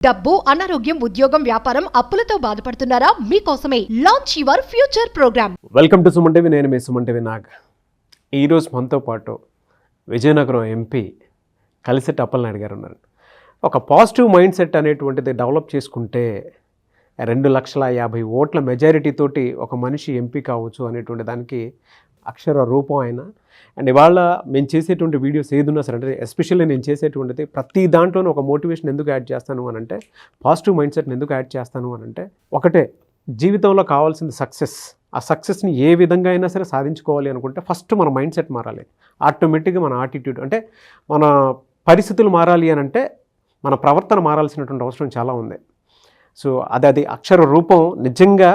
డబ్బు, అనారోగ్యం, ఉద్యోగం, వ్యాపారం, అప్పులతో బాధపడుతున్నారా? మీకోసమే launch your future programme. Welcome to Suman TV. నేను మీ సుమన్ టీవీ నాగ్. ఈరోజు మనతో పాటు విజయనగరం ఎంపీ కలిసెట్టి అప్పలనాయుడు గారు ఉన్నారు. ఒక పాజిటివ్ మైండ్ సెట్ అనేటువంటిది డెవలప్ చేసుకుంటే 2,50,000 ఓట్ల మెజారిటీ తోటి ఒక మనిషి ఎంపీ కావచ్చు అనేటువంటి దానికి అక్షర రూపం ఆయన. అండ్ ఇవాళ మేము చేసేటువంటి వీడియోస్ ఏదున్నా సరే, అంటే ఎస్పెషల్లీ నేను చేసేటువంటిది ప్రతి దాంట్లోనూ ఒక మోటివేషన్ ఎందుకు యాడ్ చేస్తాను అని అంటే, పాజిటివ్ మైండ్ సెట్ని ఎందుకు యాడ్ చేస్తాను అని అంటే, ఒకటే జీవితంలో కావాల్సింది సక్సెస్. ఆ సక్సెస్ని ఏ విధంగా అయినా సరే సాధించుకోవాలి అనుకుంటే ఫస్ట్ మన మైండ్ సెట్ మారాలి. ఆటోమేటిక్గా మన యాటిట్యూడ్, అంటే మన పరిస్థితులు మారాలి అని అంటే మన ప్రవర్తన మారాల్సినటువంటి అవసరం చాలా ఉంది. సో అది అక్షర రూపం నిజంగా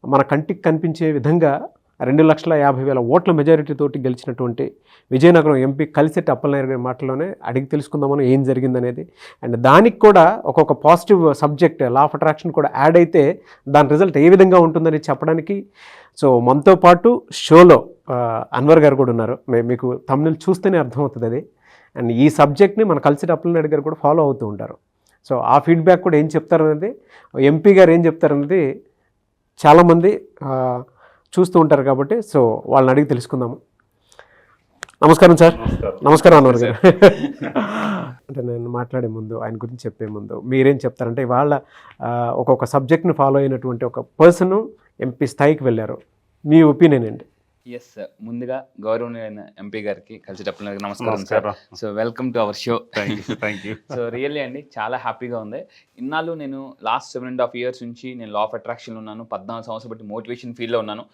మన కంటికి కనిపించే విధంగా 2,50,000 ఓట్ల మెజారిటీ తోటి గెలిచినటువంటి విజయనగరం ఎంపీ కలిసెట్టి అప్పలనాయుడు గారి మాటల్లోనే అడిగి తెలుసుకుందామని ఏం జరిగిందనేది. అండ్ దానికి కూడా ఒక్కొక్క positive subject, law of attraction కూడా యాడ్ అయితే దాని రిజల్ట్ ఏ విధంగా ఉంటుందని చెప్పడానికి సో మనతో పాటు షోలో అన్వర్ గారు కూడా ఉన్నారు. మీకు తమిళ చూస్తేనే అర్థమవుతుంది అది. అండ్ ఈ సబ్జెక్ట్ని మన కలిసెట్టి అప్పలనాయుడు గారు కూడా ఫాలో అవుతూ ఉంటారు. సో ఆ ఫీడ్బ్యాక్ కూడా ఏం చెప్తారనేది, ఎంపీ గారు ఏం చెప్తారనేది చాలామంది చూస్తూ ఉంటారు కాబట్టి సో వాళ్ళని అడిగి తెలుసుకుందాము. నమస్కారం సార్. నమస్కారం అన్వర్ గారు. అంటే నేను మాట్లాడే ముందు, ఆయన గురించి చెప్పే ముందు మీరేం చెప్తారంటే, ఇవాళ ఒక్కొక్క సబ్జెక్ట్ని ఫాలో అయినటువంటి ఒక పర్సన్ ఎంపీ స్థాయికి వెళ్ళారు, మీ ఒపీనియన్ ఏంటి? ఎస్, ముందుగా గౌరవనీయ ఎంపీ గారికి కలిసెట్టి అప్పలనాయుడు నమస్కారం sir. So welcome to our show. Thank you. So really అండి, చాలా హ్యాపీగా ఉంది. ఇన్నాళ్ళు నేను లాస్ట్ 7.5 years నుంచి నేను లా ఆఫ్ అట్రాక్షన్లో ఉన్నాను. 14 సంవత్సరాలు బట్టి మోటివేషన్ ఫీల్డ్లో ఉన్నాను.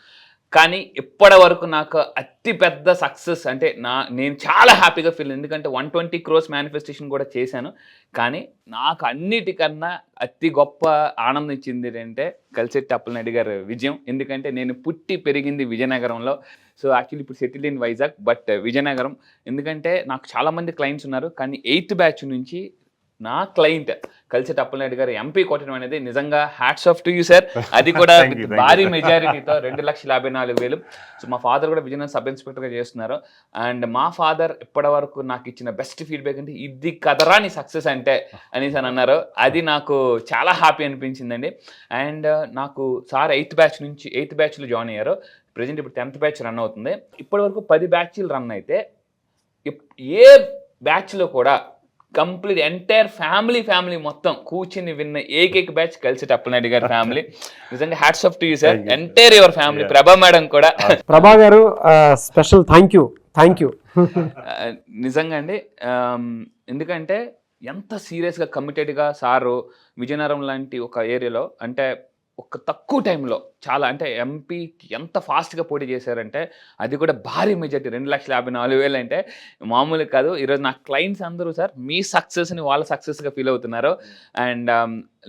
కానీ ఇప్పటి వరకు నాకు అతి పెద్ద సక్సెస్ అంటే నేను చాలా హ్యాపీగా ఫీల్, ఎందుకంటే 120 crores మేనిఫెస్టేషన్ కూడా చేశాను. కానీ నాకు అన్నిటికన్నా అతి గొప్ప ఆనందం ఇచ్చింది ఏంటంటే కలిసెట్టి అప్పలనాయుడు గారి విజయం. ఎందుకంటే నేను పుట్టి పెరిగింది విజయనగరంలో. సో యాక్చువల్లీ ఇప్పుడు settled in Vizag, but Vizianagaram. ఎందుకంటే నాకు చాలామంది క్లయింట్స్ ఉన్నారు, కానీ 8th batch నుంచి నా క్లయింట్ కలిసెట్టి అప్పలనాయుడు గారు ఎంపీ కొట్టడం అనేది నిజంగా hats off to you sir. అది కూడా భారీ మెజారిటీతో 2,54,000. సో మా ఫాదర్ కూడా విజయనగరం సబ్ ఇన్స్పెక్టర్గా చేస్తున్నారు. అండ్ మా ఫాదర్ ఇప్పటి వరకు నాకు ఇచ్చిన బెస్ట్ ఫీడ్బ్యాక్ అంటే, ఇది కదరా నీ సక్సెస్ అంటే అనేసి అని అన్నారు. అది నాకు చాలా హ్యాపీ అనిపించిందండి. అండ్ నాకు సార్ 8th batchలో జాయిన్ అయ్యారు. ప్రజెంట్ ఇప్పుడు 10th batch రన్ అవుతుంది. ఇప్పటి వరకు 10 batchలు రన్ అయితే ఏ బ్యాచ్లో కూడా కంప్లీట్ ఎంటైర్ ఫ్యామిలీ మొత్తం కూర్చుని విన్న ఏకైక బ్యాచ్ కలిసెట్టి అప్పలనాయుడు గారి ఫ్యామిలీ. నిజంగా hats off to you sir, entire your family. ప్రభా మేడం కూడా. ప్రభా గారు స్పెషల్ థ్యాంక్ యూ. నిజంగా అండి, ఎందుకంటే ఎంత సీరియస్గా కమిటెడ్గా సారు విజయనగరం లాంటి ఒక ఏరియాలో, అంటే ఒక తక్కువ టైంలో చాలా, అంటే ఎంపీకి ఎంత ఫాస్ట్గా పోటీ చేశారంటే, అది కూడా భారీ మెజార్టీ 2,54,000 అంటే మామూలు కాదు. ఈరోజు నా క్లయింట్స్ అందరూ సార్ మీ సక్సెస్ని వాళ్ళ సక్సెస్గా ఫీల్ అవుతున్నారు. అండ్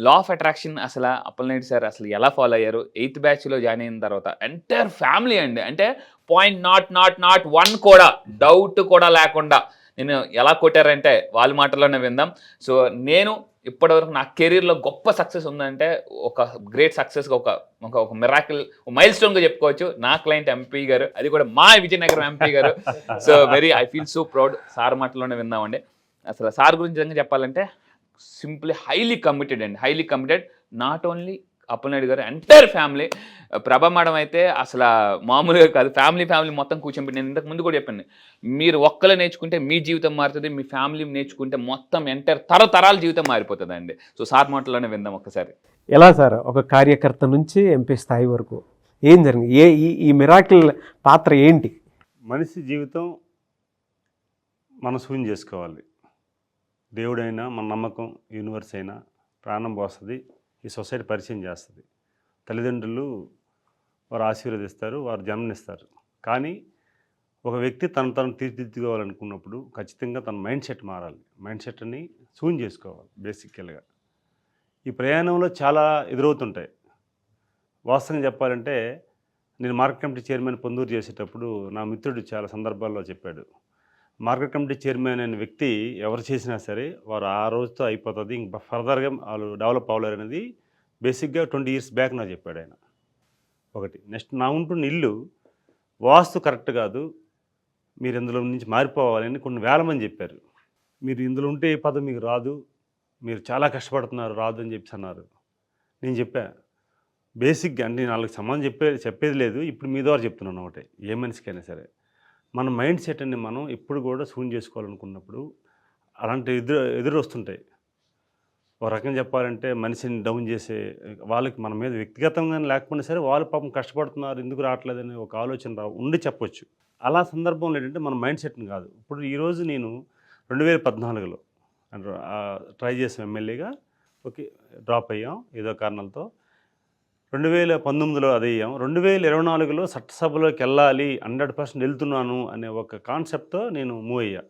లా ఆఫ్ అట్రాక్షన్ అసలు అప్పలనాయుడు సార్ అసలు ఎలా ఫాలో అయ్యారు, 8th batchలో జాయిన్ అయిన తర్వాత ఎంటైర్ ఫ్యామిలీ అండి, అంటే .1 కూడా డౌట్ కూడా లేకుండా నేను ఎలా కొట్టారంటే వాళ్ళ మాటల్లోనే విందాం. సో నేను ఇప్పటివరకు నా కెరీర్లో గొప్ప సక్సెస్ ఉందంటే, ఒక గ్రేట్ సక్సెస్గా ఒక మిరాకిల్ మైల్ స్టోన్గా చెప్పుకోవచ్చు నా క్లయింట్ ఎంపీ గారు, అది కూడా మా విజయనగరం ఎంపీ గారు. So I feel so proud. Sir మాటల్లోనే విందామండి. అసలు సార్ గురించి నిజంగా చెప్పాలంటే simply highly committed. Not only Appalanaidu గారు, ఎంటైర్ ఫ్యామిలీ. ప్రభా మేడం అయితే అసలు మామూలుగా కాదు, ఫ్యామిలీ మొత్తం కూర్చొని. నేను ఇంతకు ముందు కూడా చెప్పాను, మీరు ఒక్కరు నేర్చుకుంటే మీ జీవితం మారుతుంది, మీ ఫ్యామిలీ నేర్చుకుంటే మొత్తం ఎంటైర్ తరతరాల జీవితం మారిపోతుంది అండి. సో సార్ మాటల్లోనే విందాం ఒక్కసారి. ఎలా సార్ ఒక కార్యకర్త నుంచి ఎంపీ స్థాయి వరకు ఏం జరిగింది, ఈ మిరాకిల్ పాత్ర ఏంటి? మనిషి జీవితం మనం శూన్యం చేసుకోవాలి. దేవుడైనా మన నమ్మకం, యూనివర్స్ అయినా ప్రాణం పోస్తుంది, ఈ సొసైటీ పరిచయం చేస్తుంది. తల్లిదండ్రులు వారు ఆశీర్వదిస్తారు, వారు జన్మనిస్తారు. కానీ ఒక వ్యక్తి తను తీర్చిదిద్దుకోవాలనుకున్నప్పుడు ఖచ్చితంగా తన మైండ్ సెట్ మారాలి. మైండ్ సెట్ని శూన్యం చేసుకోవాలి. బేసికల్గా ఈ ప్రయాణంలో చాలా ఎదురవుతుంటాయి. వాస్తవంగా చెప్పాలంటే, నేను మార్కెట్ కమిటీ చైర్మన్ పొందూరు చేసేటప్పుడు నా మిత్రుడు చాలా సందర్భాల్లో చెప్పాడు, మార్కెట్ కమిటీ చైర్మన్ అనే వ్యక్తి ఎవరు చేసినా సరే వారు ఆ రోజుతో అయిపోతుంది, ఇంకా ఫర్దర్గా వాళ్ళు డెవలప్ అవ్వలేరు అనేది బేసిక్గా 20 years బ్యాక్ నాకు చెప్పాడు ఆయన. ఒకటి. నెక్స్ట్, నా ఉంటున్న ఇల్లు వాస్తు కరెక్ట్ కాదు, మీరు ఇందులో నుంచి మారిపోవాలని కొన్ని వేల మంది చెప్పారు. మీరు ఇందులో ఉంటే ఈ పదం మీకు రాదు, మీరు చాలా కష్టపడుతున్నారు రాదు అని చెప్పి అన్నారు. నేను చెప్పా బేసిక్గా అంటే నేను వాళ్ళకి సంబంధం చెప్పేది లేదు, ఇప్పుడు మీ ద్వారా చెప్తున్నాను ఒకటే, ఏ మనిషికైనా సరే మన మైండ్ సెట్ అని మనం ఎప్పుడు కూడా శూన్యం చేసుకోవాలనుకున్నప్పుడు అలాంటి ఎదురు వస్తుంటాయి. ఒక రకంగా చెప్పాలంటే మనిషిని డౌన్ చేసే వాళ్ళకి మన మీద వ్యక్తిగతంగా లేకపోయినా సరే వాళ్ళు పాపం కష్టపడుతున్నారు ఎందుకు రావట్లేదని ఒక ఆలోచన ఉండి చెప్పొచ్చు. అలా సందర్భంలో ఏంటంటే మన మైండ్ సెట్ని కాదు. ఇప్పుడు ఈరోజు నేను 2014లో ట్రై చేసాం ఎమ్మెల్యేగా, ఓకే డ్రాప్ అయ్యాం ఏదో కారణాలతో. 2019లో అది అయ్యాం. 2024లో చట్టసభలోకి వెళ్ళాలి 100% వెళ్తున్నాను అనే ఒక కాన్సెప్ట్తో నేను మూవ్ అయ్యా.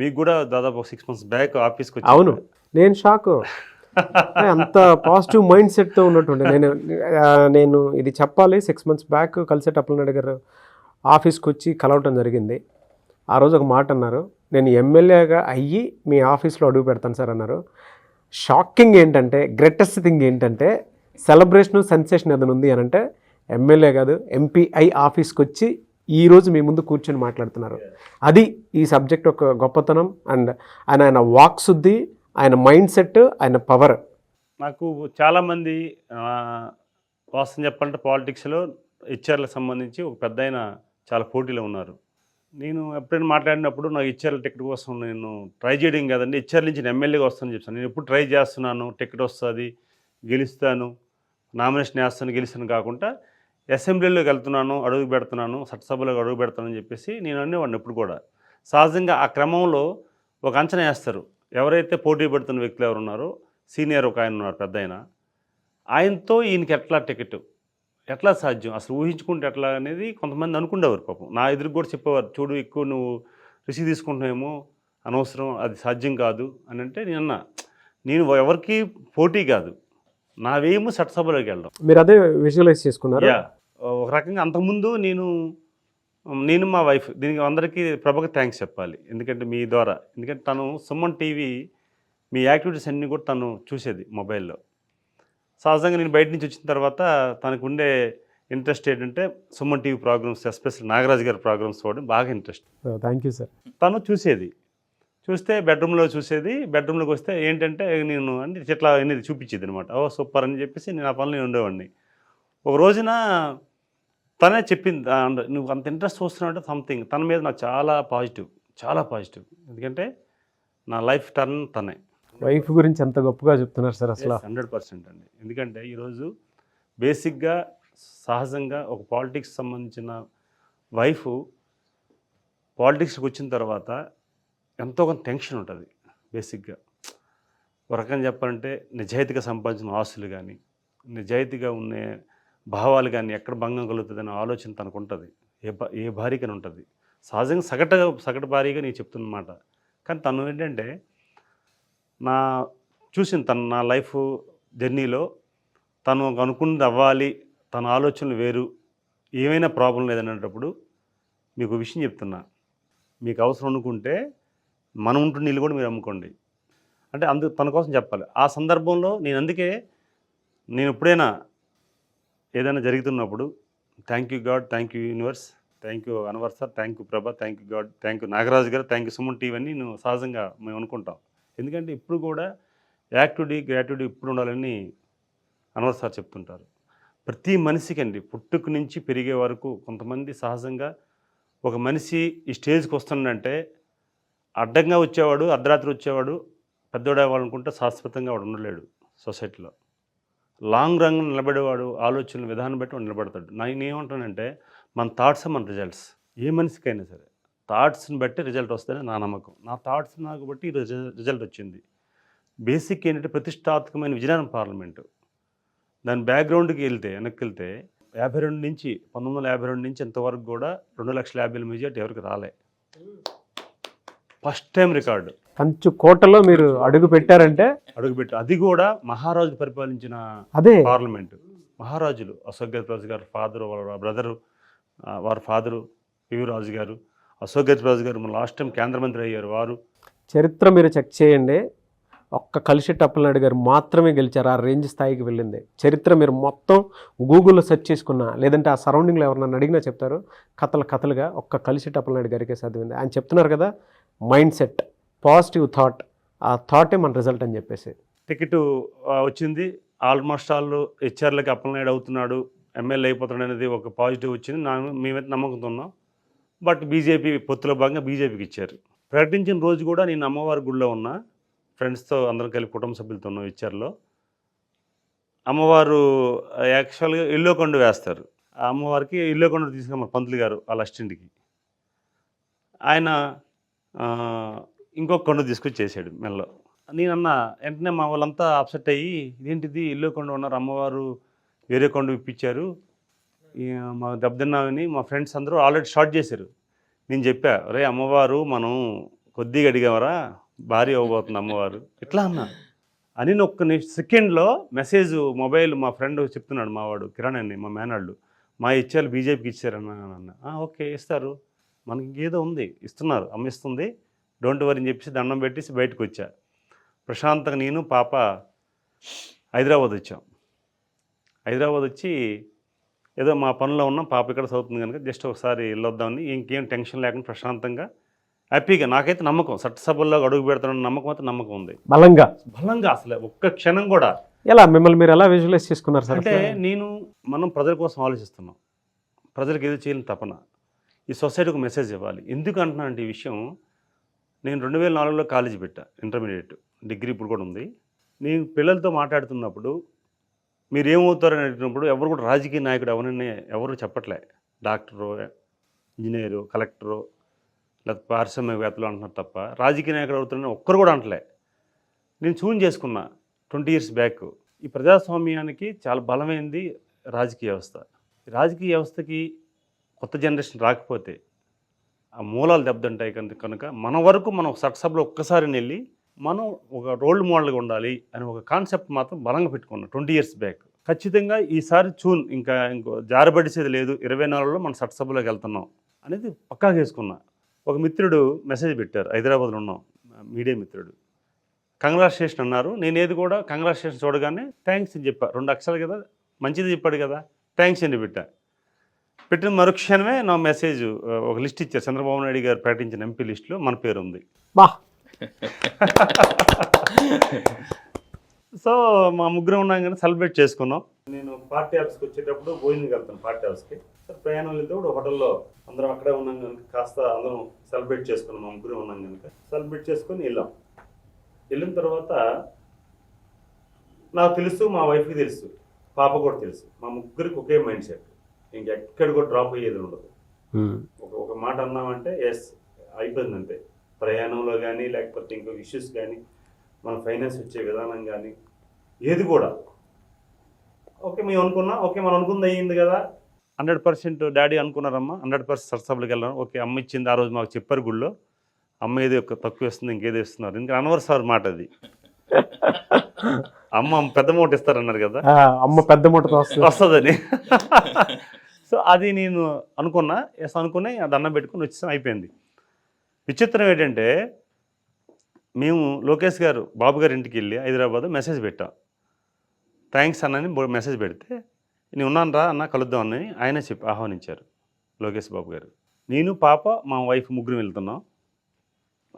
మీకు కూడా దాదాపు 6 months బ్యాక్ ఆఫీస్కి వచ్చి. అవును, నేను షాక్. అంత పాజిటివ్ మైండ్ సెట్తో ఉన్నట్టుండే. నేను ఇది చెప్పాలి, 6 months బ్యాక్ కలిసేటప్పుడు గారు ఆఫీస్కి వచ్చి కలవటం జరిగింది. ఆ రోజు ఒక మాట అన్నారు, నేను ఎమ్మెల్యేగా అయ్యి మీ ఆఫీస్లో అడుగు పెడతాను సార్ అన్నారు. షాకింగ్ ఏంటంటే, గ్రేటెస్ట్ థింగ్ ఏంటంటే, సెలబ్రేషన్ సెన్సేషన్ ఏదైనా ఉంది అని అంటే ఎమ్మెల్యే కాదు ఎంపీఐ ఆఫీస్కి వచ్చి ఈరోజు మీ ముందు కూర్చొని మాట్లాడుతున్నారు. అది ఈ సబ్జెక్ట్ ఒక గొప్పతనం. అండ్ ఆయన వాక్ శుద్ధి, ఆయన మైండ్ సెట్, ఆయన పవర్. నాకు చాలామంది వాస్తవం చెప్పాలంటే పాలిటిక్స్లో హెచ్ఆర్లకు సంబంధించి ఒక పెద్ద ఆయన చాలా పోటీలో ఉన్నారు. నేను ఎప్పుడైనా మాట్లాడినప్పుడు నాకు హెచ్ఆర్ల టికెట్ కోసం నేను ట్రై చేయడం కాదండి, హెచ్ఆర్ నుంచి నేను ఎమ్మెల్యేగా వస్తానని చెప్తాను. నేను ఎప్పుడు ట్రై చేస్తున్నాను, టికెట్ వస్తుంది, గెలుస్తాను, నామినేషన్ వేస్తాను, గెలుస్తాను కాకుండా అసెంబ్లీలోకి వెళ్తున్నాను, అడుగు పెడుతున్నాను, చట్టసభలోకి అడుగు పెడతానని చెప్పేసి నేను అనేవాడిని. ఎప్పుడు కూడా సహజంగా ఆ క్రమంలో ఒక అంచనా వేస్తారు. ఎవరైతే పోటీ పడుతున్న వ్యక్తులు ఎవరు ఉన్నారో, సీనియర్ ఒక ఆయన ఉన్నారు పెద్ద ఆయన, ఆయనతో ఈయనకి ఎట్లా టికెట్, ఎట్లా సాధ్యం, అసలు ఊహించుకుంటే ఎట్లా అనేది కొంతమంది అనుకునేవారు. పాపం నా ఎదురు కూడా చెప్పేవారు, చూడు ఎక్కువ నువ్వు రిసీవ్ తీసుకుంటున్నావేమో, అనవసరం, అది సాధ్యం కాదు అని. అంటే నేను ఎవరికి పోటీ కాదు, నా వేయము చట్టసభలోకి వెళ్ళడం. మీరు అదే విజువలైజ్ చేసుకున్నారు. ఒక రకంగా అంతకుముందు నేను మా వైఫ్ దీనికి అందరికీ ప్రభకి థ్యాంక్స్ చెప్పాలి, ఎందుకంటే మీ ద్వారా. ఎందుకంటే తను సుమన్ టీవీ మీ యాక్టివిటీస్ అన్నీ కూడా తను చూసేది మొబైల్లో. సహజంగా నేను బయట నుంచి వచ్చిన తర్వాత తనకు ఉండే ఇంట్రెస్ట్ ఏంటంటే Suman TV programmes, especially Nagaraju గారి ప్రోగ్రామ్స్ చూడడం బాగా ఇంట్రెస్ట్. Thank you sir. తను చూస్తే బెడ్రూమ్లో చూసేది. బెడ్రూమ్లోకి వస్తే ఏంటంటే నేను అంటే ఇట్లా అనేది చూపించేది అనమాట. ఓ సూపర్ అని చెప్పేసి నేను ఆ పనులు ఉండేవాడిని. ఒక రోజున తనే చెప్పింది, నువ్వు అంత ఇంట్రెస్ట్ వస్తున్నావు అంటే సంథింగ్. తన మీద నాకు చాలా పాజిటివ్. ఎందుకంటే నా లైఫ్ టర్న్ తనే. వైఫ్ గురించి ఎంత గొప్పగా చెప్తున్నారు సార్ అసలు. 100% అండి. ఎందుకంటే ఈరోజు బేసిక్గా సహజంగా ఒక పాలిటిక్స్ సంబంధించిన వైఫ్ పాలిటిక్స్కి వచ్చిన తర్వాత ఎంతో కొంత టెన్షన్ ఉంటుంది. బేసిక్గా ఒక రకంగా చెప్పాలంటే నిజాయితీగా సంపాదించిన ఆస్తులు కానీ, నిజాయితీగా ఉన్న భావాలు కానీ ఎక్కడ భంగం కలుగుతుందనే ఆలోచన తనకు ఉంటుంది. ఏ భార్యకని ఉంటుంది. సహజంగా సగటు భార్యగా నేను చెప్తున్నమాట. కానీ తను ఏంటంటే తను నా లైఫ్ జర్నీలో తను అనుకున్నది అవ్వాలి, తన ఆలోచనలు వేరు, ఏమైనా ప్రాబ్లం లేదనేటప్పుడు మీకు విషయం చెప్తున్నా, మీకు అవసరం అనుకుంటే మనం ఉంటున్న నీళ్ళు కూడా మీరు అమ్ముకోండి అంటే తన కోసం చెప్పాలి. ఆ సందర్భంలో నేను ఎప్పుడైనా ఏదైనా జరుగుతున్నప్పుడు thank you God, thank you universe, thank you Anwar sir, thank you Prabha, thank you God, thank you Nagaraju గారు, థ్యాంక్ యూ సుమన్ టీవీ అని నేను సహజంగా మేము అనుకుంటాం. ఎందుకంటే ఇప్పుడు కూడా గ్రాట్యుటీ ఇప్పుడు ఉండాలని అన్వర్ సార్ చెప్తుంటారు. ప్రతి మనిషికి అండి పుట్టుక నుంచి పెరిగే వరకు కొంతమంది సహజంగా ఒక మనిషి ఈ స్టేజ్కి వస్తుందంటే అడ్డంగా వచ్చేవాడు, అర్ధరాత్రి వచ్చేవాడు, పెద్దోడు అవ్వాలనుకుంటే శాశ్వతంగా వాడు ఉండలేడు సొసైటీలో. లాంగ్ రన్ నిలబడేవాడు ఆలోచనల విధానం బట్టి వాడు నిలబడతాడు. నేనేమంటానంటే మన థాట్స్ మన రిజల్ట్స్. ఏ మనిషికైనా సరే థాట్స్ని బట్టి రిజల్ట్ వస్తుందని నా నమ్మకం. నా థాట్స్ నాకు బట్టి రిజల్ట్ వచ్చింది. బేసిక్ ఏంటంటే ప్రతిష్టాత్మకమైన విజయనగరం పార్లమెంటు. దాని బ్యాక్గ్రౌండ్కి వెనక్కి వెళ్తే 1952 నుంచి ఇంతవరకు కూడా 2,50,000 మెజార్టీ ఎవరికి రాలే. First time record. కంచు కోటలో మీరు అడుగు పెట్టారంటే అది కూడా మహారాజు పరిపాలించిన పార్లమెంటు. మహారాజులు అశోక్ గజపతిరాజు గారు ఫాదరు, వాళ్ళ బ్రదరు, వారి ఫాదరు పివి రాజు గారు, అశోక్ గజపతిరాజు గారు మన లాస్ట్ టైం కేంద్ర మంత్రి అయ్యారు. వారు చరిత్ర మీరు చెక్ చేయండి. ఒక్క కలిశెట్టి అప్పలనాయుడు గారు మాత్రమే గెలిచారు. ఆ రేంజ్ స్థాయికి వెళ్ళింది చరిత్ర. మీరు మొత్తం గూగుల్లో సెర్చ్ చేసుకున్నా, లేదంటే ఆ సరౌండింగ్లో ఎవరన్నా అడిగినా చెప్తారు. కథలుగా ఒక్క కలిశెట్టి అప్పలనాయుడు గారికే సాధ్యమైంది. ఆయన చెప్తున్నారు కదా, మైండ్ సెట్, పాజిటివ్ థాట్, ఆ థాటే మన రిజల్ట్ అని చెప్పేసి. టికెట్ వచ్చింది, ఆల్మోస్ట్ ఆల్ హెచ్ఆర్లకి అప్పలనాయుడు అవుతున్నాడు, ఎమ్మెల్యే అయిపోతున్నాడు అనేది ఒక పాజిటివ్ వచ్చింది. మేమైతే నమ్మకంతో ఉన్నాం. బట్ బీజేపీ పొత్తులో భాగంగా బీజేపీకి ఇచ్చారు. ప్రకటించిన రోజు కూడా నేను అమ్మవారి గుడిలో ఉన్నా, ఫ్రెండ్స్తో అందరం కలిపి కుటుంబ సభ్యులతో ఉన్నాం హెచ్ఆర్లో. అమ్మవారు యాక్చువల్గా ఎల్లో కొండ వేస్తారు. ఆ అమ్మవారికి ఎల్లో కొండ తీసుకున్నారు పంతులు గారు వాళ్ళ అసిస్టెంట్కి. ఆయన ఇంకొక కొండ తీసుకొచ్చి చేశాడు మెల్లో. నేనన్నా వెంటనే మా వాళ్ళంతా అప్సెట్ అయ్యి, ఇదేంటిది ఎల్లో కొండ ఉన్నారు, అమ్మవారు వేరే కొండ ఇప్పించారు, మా దెబ్బతిన్నామని మా ఫ్రెండ్స్ అందరూ ఆల్రెడీ స్టార్ట్ చేశారు. నేను చెప్పా, రే అమ్మవారు మనం కొద్దిగా అడిగామరా, భారీ అవ్వబోతుంది అమ్మవారు ఇట్లా అన్నా అని ఒక్క సెకండ్లో మెసేజ్ మొబైల్ మా ఫ్రెండ్ చెప్తున్నాడు, మావాడు కిరణ్ అని, మా మేనాళ్ళు, మా ఇచ్చారు బీజేపీకి ఇచ్చారన్న అన్న. ఓకే ఇస్తారు, మనకి ఇంకేదో ఉంది, ఇస్తున్నారు, అమ్మ ఇస్తుంది, డోంట్ వరీ అని చెప్పేసి దండం పెట్టేసి బయటకు వచ్చా. ప్రశాంతంగా నేను పాప హైదరాబాద్ వచ్చాం. హైదరాబాద్ వచ్చి ఏదో మా పనిలో ఉన్నాం, పాప ఇక్కడ చదువుతుంది కనుక జస్ట్ ఒకసారి వెళ్ళొద్దామని, ఇంకేం టెన్షన్ లేకుండా ప్రశాంతంగా హ్యాపీగా. నాకైతే నమ్మకం, చట్టసభల్లో అడుగు పెడతానన్న నమ్మకం అయితే నమ్మకం ఉంది, బలంగా అసలు ఒక్క క్షణం కూడా. ఎలా మిమ్మల్ని మీరు ఎలా విజువలైజ్ చేసుకున్నారు సార్? అంటే మనం ప్రజల కోసం ఆలోచిస్తున్నాం, ప్రజలకు ఏదో చేయని తపన, ఈ సొసైటీకి మెసేజ్ ఇవ్వాలి. ఎందుకు అంటున్నానంటే ఈ విషయం, నేను 2004లో కాలేజీ పెట్టా, ఇంటర్మీడియట్, డిగ్రీ ఇప్పుడు కూడా ఉంది. నేను పిల్లలతో మాట్లాడుతున్నప్పుడు మీరు ఏమవుతారని అడిగినప్పుడు ఎవరు కూడా రాజకీయ నాయకుడు ఎవరని ఎవరు చెప్పట్లే, డాక్టరు, ఇంజనీరు, కలెక్టరు, లేకపోతే పారిశ్రామికవేత్తలు అంటున్నారు తప్ప రాజకీయ నాయకుడు అవుతారని ఒక్కరు కూడా అంటలే. నేను చూన్ చేసుకున్నా 20 years బ్యాక్. ఈ ప్రజాస్వామ్యానికి చాలా బలమైంది రాజకీయ వ్యవస్థ. రాజకీయ వ్యవస్థకి కొత్త జనరేషన్ రాకపోతే ఆ మూలాలు దెబ్బతింటాయి కనుక మన వరకు మనం చట్టసభలో ఒక్కసారి వెళ్ళి మనం ఒక రోల్ మోడల్గా ఉండాలి అని ఒక కాన్సెప్ట్ మాత్రం బలంగా పెట్టుకున్నాం 20 years బ్యాక్. ఖచ్చితంగా ఈసారి ఇంకో జారబడిసేది లేదు, 24లో మన చట్టసభలోకి వెళ్తున్నాం అనేది పక్కా చేసుకున్నా. ఒక మిత్రుడు మెసేజ్ పెట్టారు, హైదరాబాద్లో ఉన్నాం, మీడియా మిత్రుడు, కంగ్రాచులేషన్ అన్నారు. నేను ఏది కూడా కంగ్రాచులేషన్ చూడగానే థ్యాంక్స్ అని చెప్పా, 2 అక్షరాలు కదా, మంచిది చెప్పాడు కదా, థ్యాంక్స్ అని పెట్టిన మరుక్షణమే నా మెసేజ్ ఒక లిస్ట్ ఇచ్చారు, చంద్రబాబు నాయుడు గారు ప్రకటించిన ఎంపీ లిస్టులో మన పేరు ఉంది. సో మా ముగ్గురం ఉన్నాం కానీ సెలబ్రేట్ చేసుకున్నాం. నేను పార్టీ ఆఫీస్కి వచ్చేటప్పుడు భోజనంకి వెళ్తాను, పార్టీ ఆఫీస్కి ప్రయాణం వెళ్తే కూడా హోటల్లో అందరం అక్కడే ఉన్నాం కనుక కాస్త అందరం సెలబ్రేట్ చేసుకున్నాం, మా ముగ్గురం ఉన్నాం కనుక సెలబ్రేట్ చేసుకొని వెళ్ళిన తర్వాత నాకు తెలుసు, మా వైఫ్కి తెలుసు, పాప కూడా తెలుసు, మా ముగ్గురికి ఒకే మైండ్ సెట్, ఇంకెక్కడ కూడా డ్రాప్ అయ్యేది ఉండదు. ఒక మాట అన్నామంటే ఎస్ అయిపోయింది అంతే. ప్రయాణంలో కానీ లేకపోతే ఇంకొక ఇష్యూస్ కానీ మన ఫైనాన్స్ వచ్చే విధానం కానీ ఏది కూడా ఓకే మేము అనుకున్నా, ఓకే మనం అనుకుంది అయ్యింది కదా, 100% డాడీ అనుకున్నారమ్మా, 100% సరసభలకు వెళ్ళాను. ఓకే అమ్మ ఇచ్చింది, ఆ రోజు మాకు చెప్పారు గుళ్ళో, అమ్మ ఏదో తక్కువ ఇస్తుంది ఇంకేదో ఇస్తున్నారు, ఇంకా అనవర్ సార్ మాట అది, అమ్మ పెద్ద మూట ఇస్తారన్నారు కదా, అమ్మ పెద్ద మూట వస్తుందని. సో అది నేను అనుకున్నా, ఎస్ అనుకుని దండం పెట్టుకుని వచ్చేసాం, అయిపోయింది. విచిత్రం ఏంటంటే మేము లోకేష్ గారు బాబు గారి ఇంటికి వెళ్ళి హైదరాబాద్ మెసేజ్ పెట్టాం, థ్యాంక్స్ అన్నని మెసేజ్ పెడితే నేను ఉన్నాను రా అన్న కలుద్దాం అని ఆయన ఆహ్వానించారు లోకేష్ బాబు గారు. నేను పాప మా వైఫ్ ముగ్గురు వెళ్తున్నాం,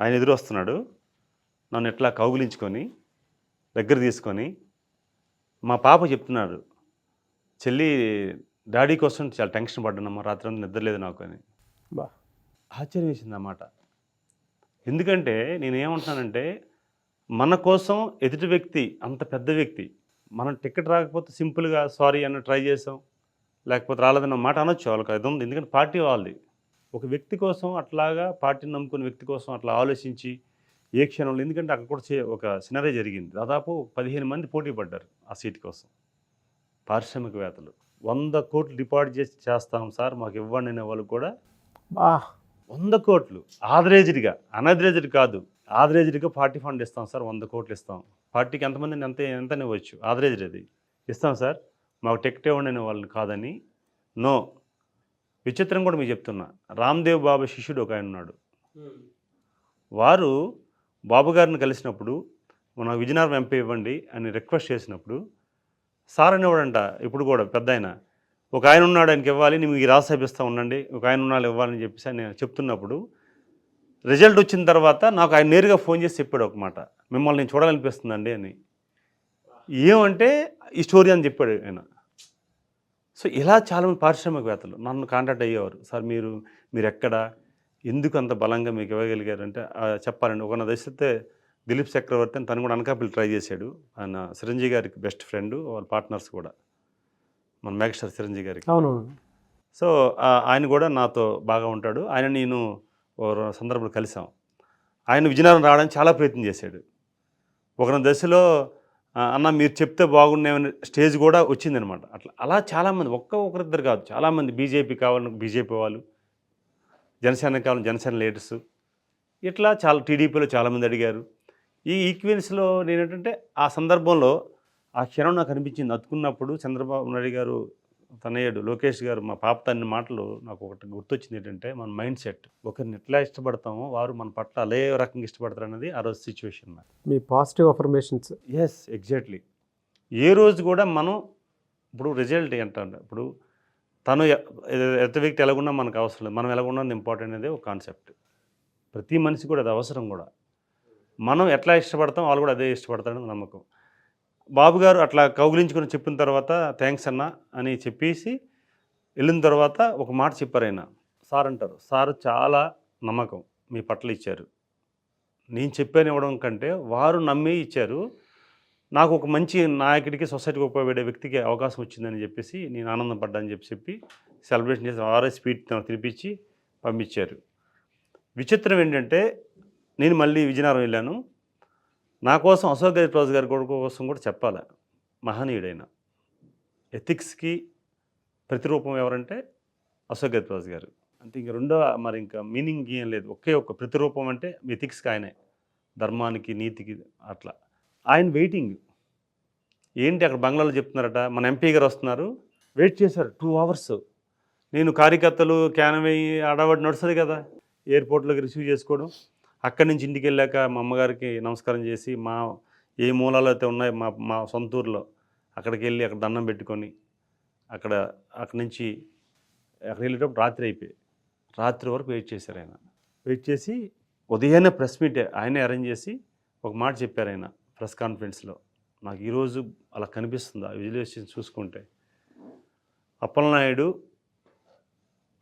ఆయన ఎదురు వస్తున్నాడు, నన్ను ఎట్లా కౌగులించుకొని దగ్గర తీసుకొని మా పాప చెప్తున్నాడు, చెల్లి డాడీ కోసం చాలా టెన్షన్ పడ్డానమ్మా, రాత్రి అంతా నిద్రలేదు నాకు అని. ఆశ్చర్యం వేసింది అన్నమాట. ఎందుకంటే నేనేమంటున్నానంటే మన కోసం ఎదుటి వ్యక్తి అంత పెద్ద వ్యక్తి, మనం టికెట్ రాకపోతే సింపుల్గా సారీ అన్న ట్రై చేసాం, లేకపోతే రాలేదన్న మాట అనొచ్చు, వాళ్ళకి అది ఉంది, ఎందుకంటే పార్టీ వాళ్ళది. ఒక వ్యక్తి కోసం అట్లాగా పార్టీని నమ్ముకున్న వ్యక్తి కోసం అట్లా ఆలోచించి ఏ క్షణంలో, ఎందుకంటే అక్కడ కూడా ఒక సినారీ జరిగింది, దాదాపు 15 మంది పోటీ పడ్డారు ఆ సీట్ కోసం, పారిశ్రామికవేత్తలు 100 కోట్లు డిపాజిట్ చేస్తాం సార్ మాకు ఇవ్వండి అనే వాళ్ళు కూడా 100 కోట్లు ఆథరైజ్డ్గా, అన్అథరైజ్డ్ కాదు, ఆథరైజ్డ్గా పార్టీ ఫండ్ ఇస్తాం సార్, 100 కోట్లు ఇస్తాం, పార్టీకి ఎంతమందిని ఎంత ఇవ్వచ్చు, ఆథరైజ్డ్ అది ఇస్తాం సార్, మాకు టికెట్ ఇవ్వండి అనే వాళ్ళు కాదని. నో. విచిత్రం కూడా మీకు చెప్తున్నా, రామ్దేవ్ బాబా శిష్యుడు ఒక ఆయన ఉన్నాడు, వారు బాబు గారిని కలిసినప్పుడు మన విజయనగరం ఎంపీ ఇవ్వండి అని రిక్వెస్ట్ చేసినప్పుడు సార్ అనేవాడంట, ఇప్పుడు కూడా పెద్ద ఆయన, ఒక ఆయన ఉన్నాడు ఆయనకి ఇవ్వాలి, నేను మీకు రాజ్యసభ ఇస్తా ఉండండి, ఒక ఆయన ఉన్నాడు ఇవ్వాలని చెప్పేసి నేను చెప్తున్నప్పుడు రిజల్ట్ వచ్చిన తర్వాత నాకు ఆయన నేరుగా ఫోన్ చేసి చెప్పాడు ఒక మాట, మిమ్మల్ని నేను చూడాలనిపిస్తుందండి అని. ఏమంటే ఈ స్టోరీ అని చెప్పాడు ఆయన. సో ఇలా చాలామంది పారిశ్రామికవేత్తలు నన్ను కాంటాక్ట్ అయ్యేవారు. సార్ మీరు ఎక్కడ, ఎందుకు అంత బలంగా మీకు ఇవ్వగలిగారు అంటే చెప్పాలండి. ఒక దశతే దిలీప్ చక్రవర్తి అని తను కూడా అనకాపల్లి ట్రై చేశాడు. ఆయన చిరంజీవి గారికి బెస్ట్ ఫ్రెండ్, వాళ్ళ పార్ట్నర్స్ కూడా మన మెగాస్టార్ చిరంజీవి గారికి. అవును. సో ఆయన కూడా నాతో బాగా ఉంటాడు. ఆయన నేను ఓ సందర్భంలో కలిసాం. ఆయన విజయనగరం రావడానికి చాలా ప్రయత్నం చేశాడు. ఒక దశలో అన్న మీరు చెప్తే బాగుండేమని స్టేజ్ కూడా వచ్చిందనమాట. అలా చాలామంది, ఒకరిద్దరు కాదు, చాలామంది బీజేపీ కావాలని బీజేపీ వాళ్ళు, జనసేన కావాలని జనసేన లీడర్స్, ఇట్లా చాలా టీడీపీలో చాలామంది అడిగారు. ఈ ఈక్వెన్స్లో నేనేంటంటే ఆ సందర్భంలో ఆ క్షణం నాకు అనిపించింది. అతుకున్నప్పుడు చంద్రబాబు నాయుడు గారు తనయుడు లోకేష్ గారు మా పాప తన మాటలు నాకు ఒకటి గుర్తొచ్చింది. ఏంటంటే మన మైండ్ సెట్, ఒకరిని ఎట్లా ఇష్టపడతామో వారు మన పట్ల అదే రకంగా ఇష్టపడతారు అన్నది ఆ రోజు సిచ్యువేషన్. మీ పాజిటివ్ అఫర్మేషన్స్. Yes, exactly. ఏ రోజు కూడా మనం ఇప్పుడు రిజల్ట్ ఏంటంటే, ఇప్పుడు తను ఎత వ్యక్తి ఎలాగున్నా మనకు అవసరం లేదు, మనం ఎలాగున్నది ఇంపార్టెంట్ అనేది ఒక కాన్సెప్ట్. ప్రతి మనిషి కూడా అది అవసరం కూడా. మనం ఎట్లా ఇష్టపడతాం వాళ్ళు కూడా అదే ఇష్టపడతారని నమ్మకం. బాబు గారు అట్లా కౌగిలించుకొని చెప్పిన తర్వాత థ్యాంక్స్ అన్న అని చెప్పేసి వెళ్ళిన తర్వాత ఒక మాట చెప్పారు ఆయన. సార్ అంటారు, సార్ చాలా నమ్మకం మీ పట్ల ఇచ్చారు, నేను చెప్పాను ఇవ్వడం కంటే వారు నమ్మి ఇచ్చారు, నాకు ఒక మంచి నాయకుడికి సొసైటీకి ఉపయోగపడే వ్యక్తికి అవకాశం వచ్చిందని చెప్పేసి నేను ఆనందం పడ్డాని చెప్పి సెలబ్రేషన్ చేసి వారే స్వీట్ తినిపించి పంపించారు. విచిత్రం ఏంటంటే నేను మళ్ళీ విజయనగరం వెళ్ళాను. నా కోసం అశోక్ గజపతిరాజు గారి కొడుకు కోసం కూడా చెప్పాలి. మహనీయుడైన ఎథిక్స్కి ప్రతిరూపం ఎవరంటే అశోక్ గజపతిరాజు గారు. అంటే ఇంక రెండో మరి ఇంకా మీనింగ్ ఏం లేదు, ఒకే ఒక్క ప్రతిరూపం అంటే ఎథిక్స్కి ఆయనే, ధర్మానికి నీతికి. అట్లా ఆయన వెయిటింగ్ ఏంటి అక్కడ బంగ్లాలో చెప్తున్నారట, మన ఎంపీ గారు వస్తున్నారు, వెయిట్ చేశారు 2 hours. నేను కార్యకర్తలు క్యానవే అడవాడి నడుస్తుంది కదా, ఎయిర్పోర్ట్లోకి రిసీవ్ చేసుకోవడం, అక్కడి నుంచి ఇంటికి వెళ్ళాక మా అమ్మగారికి నమస్కారం చేసి మా ఏ మూలాలు అయితే ఉన్నాయో మా సొంత ఊరిలో అక్కడికి వెళ్ళి అక్కడ దండం పెట్టుకొని అక్కడి నుంచి అక్కడ వెళ్ళేటప్పుడు రాత్రి అయిపోయి రాత్రి వరకు వెయిట్ చేశారు. ఆయన వెయిట్ చేసి ఉదయాన్నే ప్రెస్ మీట్ ఆయనే అరేంజ్ చేసి ఒక మాట చెప్పారు ఆయన ప్రెస్ కాన్ఫరెన్స్లో. నాకు ఈరోజు అలా కనిపిస్తుంది ఆ విజువలైజేషన్ చూసుకుంటే. అప్పలనాయుడు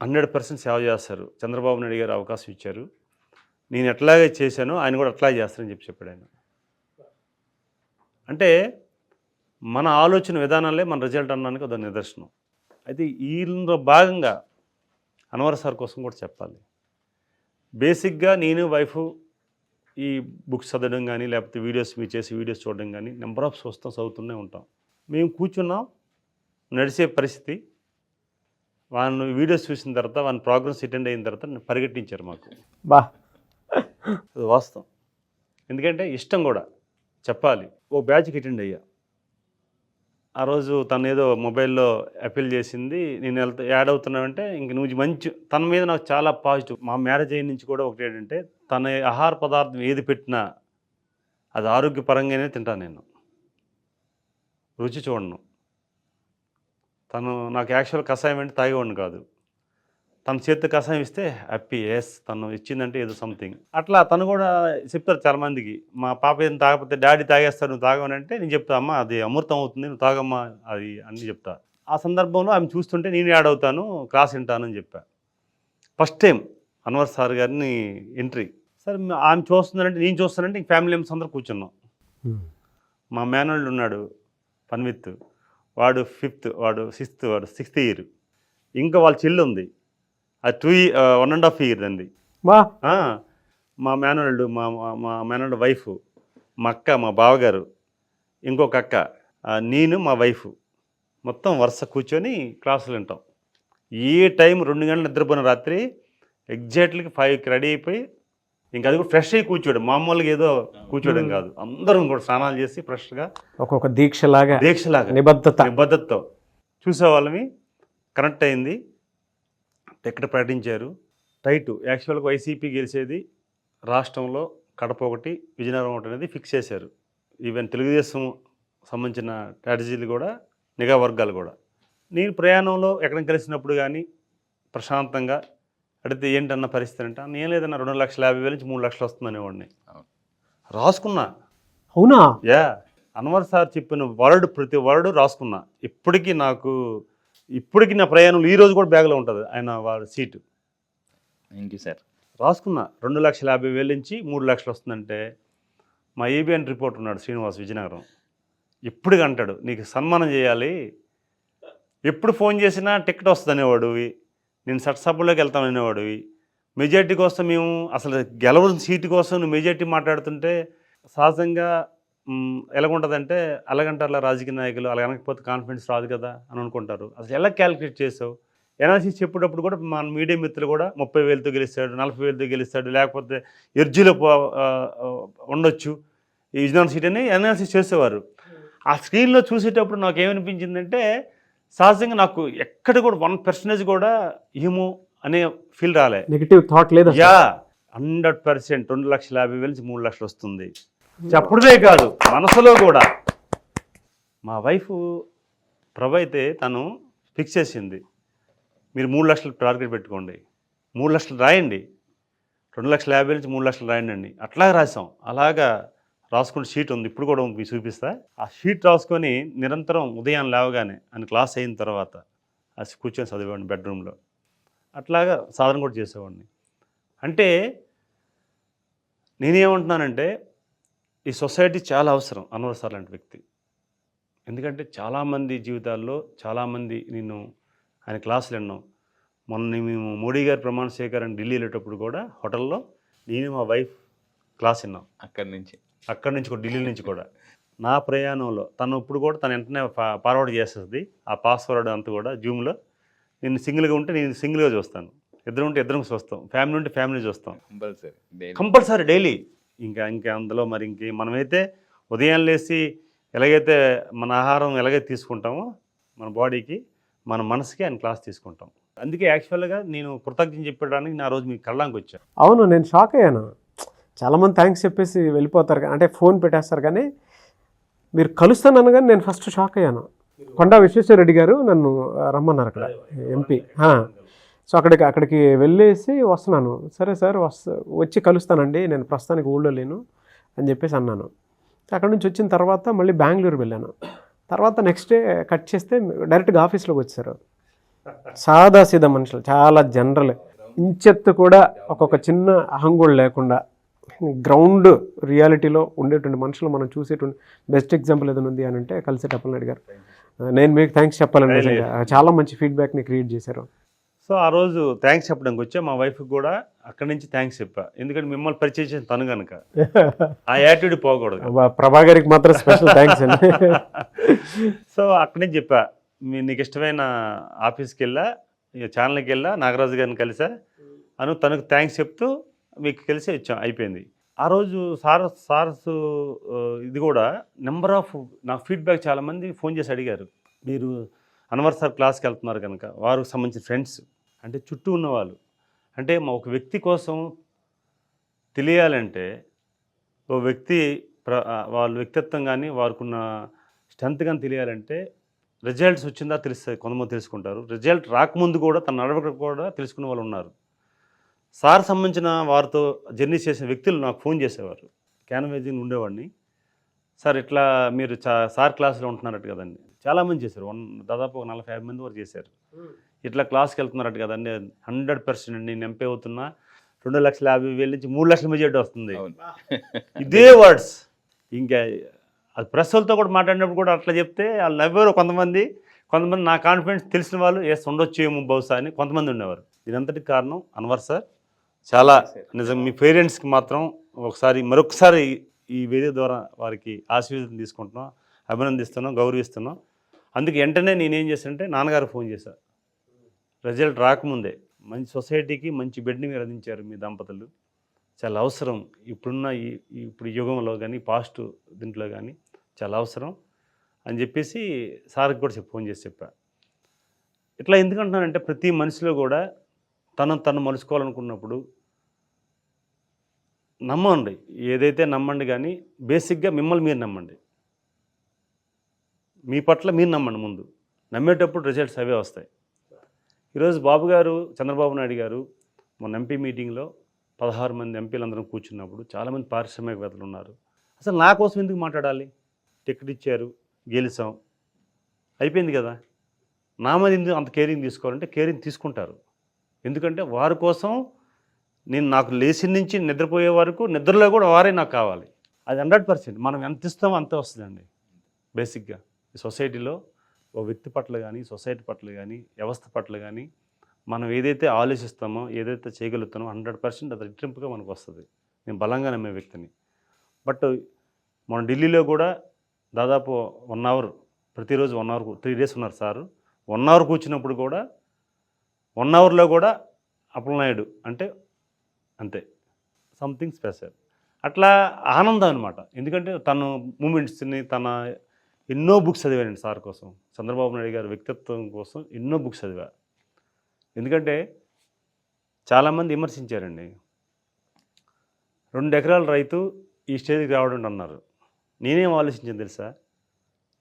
100% సేవ చేస్తారు, చంద్రబాబు నాయుడు గారు అవకాశం ఇచ్చారు, నేను ఎట్లాగే చేశానో ఆయన కూడా అట్లాగే చేస్తారని చెప్పాడు ఆయన. అంటే మన ఆలోచన విధానాలే మన రిజల్ట్ అనడానికి ఒక నిదర్శనం. అయితే వీళ్ళలో భాగంగా అన్వర్ సార్ కోసం కూడా చెప్పాలి. బేసిక్గా నేను వైఫ్ ఈ బుక్స్ చదవడం కానీ లేకపోతే వీడియోస్ మీరు చేసి వీడియోస్ చూడడం కానీ నెంబర్ ఆఫ్ చదువుతూనే ఉంటాం. మేము కూర్చున్నాం, నడిచే పరిస్థితి. వాళ్ళని వీడియోస్ చూసిన తర్వాత వాళ్ళని ప్రోగ్రామ్స్ అటెండ్ అయిన తర్వాత పరిగెట్టించారు మాకు. బా, అది వాస్తవం. ఎందుకంటే ఇష్టం కూడా చెప్పాలి. ఓ బ్యాచ్కి అటెండ్ అయ్యా. ఆ రోజు తను ఏదో మొబైల్లో అపీల్ చేసింది, నేను యాడ్ అవుతున్నానంటే ఇంక నువ్వు మంచి, తన మీద నాకు చాలా పాజిటివ్. మా మ్యారేజ్ అయిన నుంచి కూడా ఒకటి ఏంటంటే తన ఆహార పదార్థం ఏది పెట్టినా అది ఆరోగ్యపరంగానే తింటాను నేను, రుచి చూడను. తను నాకు యాక్చువల్ కషాయం అంటే తాగేవాడిని కాదు, తన చేతి కషాయం ఇస్తే హ్యాపీ. ఎస్, తను ఇచ్చిందంటే ఏదో సంథింగ్. అట్లా తను కూడా చెప్తారు చాలామందికి, మా పాప ఏం తాగకపోతే డాడీ తాగేస్తారు నువ్వు తాగమనంటే నేను చెప్తా, అమ్మ అది అమృతం అవుతుంది నువ్వు తాగమ్మా అది అన్నీ చెప్తా. ఆ సందర్భంలో ఆమె చూస్తుంటే నేను యాడ్ అవుతాను, క్లాస్ వింటానని చెప్పా. ఫస్ట్ టైం అన్వర్ సార్ గారిని ఎంట్రీ. సార్ ఆమె చూస్తుందంటే నేను చూస్తానంటే ఇంక ఫ్యామిలీ మెంబర్స్ అందరూ కూర్చున్నాం. మా మేనల్డ్ ఉన్నాడు పన్విత్, వాడు 5th, వాడు 6th, వాడు 6th ఇయర్. ఇంకా వాళ్ళ చెల్లి ఉంది, అది 1.5 years అండి. మా మేనల్డ్, మా మేనల్డ్ వైఫ్, మా అక్క, మా బావగారు, ఇంకొక అక్క, నేను, మా వైఫ్ మొత్తం వరుస కూర్చొని క్లాసులు వింటాం. ఏ టైం 2 గంటలు నిద్రపోయిన రాత్రి ఎగ్జాక్ట్లీ 5కి రెడీ అయిపోయి ఇంకా అది కూడా ఫ్రెష్ అయ్యి కూర్చోడు, మామూలుగా ఏదో కూర్చోవడం కాదు, అందరం కూడా స్నానాలు చేసి ఫ్రెష్గా ఒక్కొక్క దీక్షలాగా నిబద్ధతతో చూసేవాళ్ళమి. కనెక్ట్ అయింది, టికెట్ ప్రకటించారు. టైటు యాక్చువల్గా వైసీపీ గెలిచేది రాష్ట్రంలో కడప ఒకటి, విజయనగరం ఒకటి అనేది ఫిక్స్ చేశారు. ఈవెన్ తెలుగుదేశం సంబంధించిన స్ట్రాటజీలు కూడా, నిఘా వర్గాలు కూడా. నేను ప్రయాణంలో ఎక్కడ కలిసినప్పుడు కానీ ప్రశాంతంగా అడిగితే ఏంటన్న పరిస్థితి అంటే నేను లేదన్నా 2,50,000 నుంచి 3 లక్షలు వస్తుందనేవాడిని. రాసుకున్నా. అవునా? యా అన్వర్ సార్ చెప్పిన వర్డ్ ప్రతి వర్డ్ రాసుకున్నా. ఇప్పటికీ నా ప్రయాణంలో ఈ రోజు కూడా బ్యాగ్లో ఉంటుంది ఆయన వారి సీటు. Thank you sir. రాసుకున్నా 2,50,000 నుంచి 3 లక్షలు వస్తుందంటే మా ఏబిఎన్ రిపోర్టర్ ఉన్నాడు శ్రీనివాస్ విజయనగరం. ఇప్పటికి అంటాడు నీకు సన్మానం చేయాలి, ఎప్పుడు ఫోన్ చేసినా టికెట్ వస్తుంది అనేవాడివి, నేను సబ్లోకి వెళ్తాను అనేవాడివి, మెజార్టీ కోసం మేము అసలు గెలవని సీటు కోసం నువ్వు మెజార్టీ మాట్లాడుతుంటే సహజంగా ఎలాగుంటుందంటే అలాగంటారులా రాజకీయ నాయకులు అలా అనకపోతే కాన్ఫిడెన్స్ రాదు కదా అని అనుకుంటారు. అసలు ఎలా క్యాలిక్యులేట్ చేసావు? ఎనాలిసిస్ చెప్పేటప్పుడు కూడా మన మీడియా మిత్రులు కూడా 30,000తో గెలుస్తాడు, 40,000తో గెలుస్తాడు, లేకపోతే ఎర్జీలో ఉండొచ్చు ఈ విజయనగరం సీట్ అని ఎనాలిసిస్ చేసేవారు. ఆ స్క్రీన్లో చూసేటప్పుడు నాకు ఏమనిపించిందంటే సహజంగా నాకు ఎక్కడ కూడా 1% కూడా ఏమో అనే ఫీల్ రాలే. నెగిటివ్ థాట్ లేదు. యా 100% 2,50,000 నుంచి 3 లక్షలు వస్తుంది చెప్పడమే కాదు మనసులో కూడా. మా వైఫ్ ప్రభ అయితే తను ఫిక్స్ చేసింది, మీరు 3 లక్షలు టార్గెట్ పెట్టుకోండి, 3 లక్షలు రాయండి, 2,50,000 నుంచి 3 లక్షలు రాయండి అండి. అట్లాగే రాసాం. అలాగా రాసుకున్న షీట్ ఉంది, ఇప్పుడు కూడా మీకు చూపిస్తా. ఆ షీట్ రాసుకొని నిరంతరం ఉదయం లేవగానే అని క్లాస్ అయిన తర్వాత అది కూర్చొని చదివేవాడిని బెడ్రూమ్లో. అట్లాగా సాధన కూడా చేసేవాడిని. అంటే నేనేమంటున్నానంటే ఈ సొసైటీ చాలా అవసరం అన్వర్ సార్ లాంటి వ్యక్తి. ఎందుకంటే చాలామంది జీవితాల్లో చాలామంది ఆయన క్లాసులు విన్నాం. మొన్న మేము మోడీ గారి ప్రమాణ స్వీకారం ఢిల్లీ వెళ్ళేటప్పుడు కూడా హోటల్లో నేను మా వైఫ్ క్లాస్ విన్నాం. అక్కడి నుంచి కూడా ఢిల్లీ నుంచి కూడా నా ప్రయాణంలో తను ఇప్పుడు కూడా తను వెంటనే ఫార్వర్డ్ చేస్తుంది ఆ పాస్వర్డ్ అంతా కూడా జూమ్లో. నేను సింగిల్గా ఉంటే నేను సింగిల్గా చూస్తాను, ఇద్దరు ఉంటే ఇద్దరం చూస్తాం, ఫ్యామిలీ ఉంటే ఫ్యామిలీ చూస్తాం కంపల్సరీ డైలీ. ఇంకా అందులో మరి మనమైతే ఉదయం లేచి ఎలాగైతే మన ఆహారం ఎలాగైతే తీసుకుంటామో మన బాడీకి మన మనసుకి ఆయన క్లాస్ తీసుకుంటాం. అందుకే యాక్చువల్గా నేను కృతజ్ఞత చెప్పడానికి నా రోజు మీకు కళ్ళానికి వచ్చాను. అవును, నేను షాక్ అయ్యాను. చాలామంది థ్యాంక్స్ చెప్పేసి వెళ్ళిపోతారు, అంటే ఫోన్ పెట్టేస్తారు, కానీ మీరు కలుస్తానని కానీ నేను ఫస్ట్ షాక్ అయ్యాను. కొండా విశ్వేశ్వరరెడ్డి గారు నన్ను రమ్మన్నారు అక్కడ ఎంపీ. సో అక్కడికి వెళ్ళేసి వస్తున్నాను. సరే సార్ వచ్చి కలుస్తానండి, నేను ప్రస్తుతానికి ఊళ్ళో లేను అని చెప్పేసి అన్నాను. అక్కడ నుంచి వచ్చిన తర్వాత మళ్ళీ బెంగళూరు వెళ్ళాను. తర్వాత నెక్స్ట్ డే కట్ చేస్తే డైరెక్ట్గా ఆఫీస్లోకి వచ్చారు. సాదాసీదా మనుషులు, చాలా జనరల్, ఇంచెత్తు కూడా ఒక్కొక్క చిన్న అహంగోళం లేకుండా గ్రౌండ్ రియాలిటీలో ఉండేటువంటి మనుషులు మనం చూసేటువంటి బెస్ట్ ఎగ్జాంపుల్ ఏదైనా ఉంది అని అంటే కలిసేటి అప్పలనాయుడు గారు. నేను మీకు థ్యాంక్స్ చెప్పాలండి, నిజంగా చాలా మంచి ఫీడ్బ్యాక్ని క్రియేట్ చేశారు. సో ఆ రోజు థ్యాంక్స్ చెప్పడానికి వచ్చా. మా వైఫ్కి కూడా అక్కడి నుంచి థ్యాంక్స్ చెప్పా, ఎందుకంటే మిమ్మల్ని పరిచయం చేసిన తను కనుక ఆ యాటిట్యూడ్ పోకూడదు. ప్రభా గారికి మాత్రం స్పెషల్ థ్యాంక్స్ అండి. సో అక్కడి నుంచి చెప్పా, నీకు ఇష్టమైన ఆఫీస్కి వెళ్ళా, ఛానల్కి వెళ్ళా, నాగరాజు గారిని కలిసా తనకు థ్యాంక్స్ చెప్తూ మీకు కలిసి వచ్చాం, అయిపోయింది. ఆ రోజు సార్స్ ఇది కూడా నెంబర్ ఆఫ్ నాకు ఫీడ్బ్యాక్ చాలామంది ఫోన్ చేసి అడిగారు, మీరు అన్వర్ సార్ క్లాస్కి వెళ్తున్నారు కనుక వారికి సంబంధించిన ఫ్రెండ్స్ అంటే చుట్టూ ఉన్నవాళ్ళు, అంటే ఒక వ్యక్తి కోసం తెలియాలంటే ఓ వ్యక్తి వాళ్ళ వ్యక్తిత్వం కానీ వారికున్న స్ట్రెంత్ కానీ తెలియాలంటే రిజల్ట్స్ వచ్చిందా తెలుస్తుంది, కొంతమంది తెలుసుకుంటారు. రిజల్ట్ రాకముందు కూడా తన నడవక కూడా తెలుసుకునే వాళ్ళు ఉన్నారు. సార్ సంబంధించిన వారితో జర్నీ చేసిన వ్యక్తులు నాకు ఫోన్ చేసేవారు. క్యాన్వేజింగ్ ఉండేవాడిని, సార్ ఇట్లా మీరు సార్ క్లాస్లో ఉంటున్నారట కదండి, చాలామంది చేశారు, దాదాపు 40-50 మంది వరకు చేశారు. ఇట్లా క్లాస్కి వెళ్తున్నారట కదండి, 100% నేను ఎంపీ అవుతున్నా, 2,50,000 నుంచి 3 లక్షల మెజార్టీ వస్తుంది, ఇదే వర్డ్స్. ఇంకా అది ప్రెస్లతో కూడా మాట్లాడినప్పుడు కూడా అట్లా చెప్తే వాళ్ళు నవ్వారు. కొంతమంది నా కాన్ఫిడెన్స్ తెలిసిన వాళ్ళు ఉండొచ్చు ఏమో బహుశా అని కొంతమంది ఉండేవారు. ఇదంతటికి కారణం అన్వర్ సార్. చాలా నిజం. మీ పేరెంట్స్కి మాత్రం మరొకసారి ఈ వేదిక ద్వారా వారికి ఆశీర్వాదం తీసుకుంటున్నాం, అభినందిస్తున్నాం, గౌరవిస్తున్నాం. అందుకే వెంటనే నేనేం చేశానంటే నాన్నగారు ఫోన్ చేశాను, రిజల్ట్ రాకముందే మంచి సొసైటీకి మంచి బిడ్డని మీరు అందించారు మీ దంపతులు, చాలా అవసరం ఇప్పుడున్న ఇప్పుడు యుగంలో కానీ పాస్ట్ దీంట్లో కానీ చాలా అవసరం అని చెప్పేసి సార్కి కూడా ఫోన్ చేసి చెప్పా. ఇట్లా ఎందుకంటున్నానంటే ప్రతి మనిషిలో కూడా తను మలుచుకోవాలనుకున్నప్పుడు నమ్మండి, ఏదైతే నమ్మండి, కానీ బేసిక్గా మిమ్మల్ని మీరు నమ్మండి, మీ పట్ల మీరు నమ్మండి. ముందు నమ్మేటప్పుడు రిజల్ట్స్ అవే వస్తాయి. ఈరోజు బాబు గారు, చంద్రబాబు నాయుడు గారు మొన్న ఎంపీ మీటింగ్లో 16 మంది ఎంపీలందరం కూర్చున్నప్పుడు చాలామంది పారిశ్రామికవేత్తలు ఉన్నారు. అసలు నా కోసం ఎందుకు మాట్లాడాలి? టికెట్ ఇచ్చారు, గెలిచాం, అయిపోయింది కదా. నా మీద ఎందుకు అంత కేరింగ్ తీసుకోవాలంటే కేరింగ్ తీసుకుంటారు. ఎందుకంటే వారి కోసం నేను నాకు లేచిన నుంచి నిద్రపోయే వరకు నిద్రలో కూడా వారే నాకు కావాలి. అది 100%. మనం ఎంత ఇస్తామో అంతే వస్తుందండి. బేసిక్గా ఈ సొసైటీలో ఓ వ్యక్తి పట్ల కానీ, సొసైటీ పట్ల కానీ, వ్యవస్థ పట్ల కానీ మనం ఏదైతే ఆలోచిస్తామో, ఏదైతే చేయగలుగుతామో 100% అది రెట్టింపుగా మనకు వస్తుంది. నేను బలంగా నమ్మే వ్యక్తిని. బట్ మన ఢిల్లీలో కూడా దాదాపు 1 అవర్, ప్రతిరోజు 1 అవర్, 3 డేస్ ఉన్నారు సారు. 1 అవర్ కూర్చున్నప్పుడు కూడా 1 అవర్లో కూడా అప్పలనాయుడు అంటే అంతే, సంథింగ్ స్పెషల్. అట్లా ఆనందం అనమాట. ఎందుకంటే తను మూమెంట్స్ని, తన ఎన్నో బుక్స్ చదివానండి సార్ కోసం. చంద్రబాబు నాయుడు గారి వ్యక్తిత్వం కోసం ఎన్నో బుక్స్ చదివా. ఎందుకంటే చాలామంది విమర్శించారండి. 2 ఎకరాల రైతు ఈ స్టేజ్కి రావడం అన్నారు. నేనేం ఆలోచించాను తెలుసా?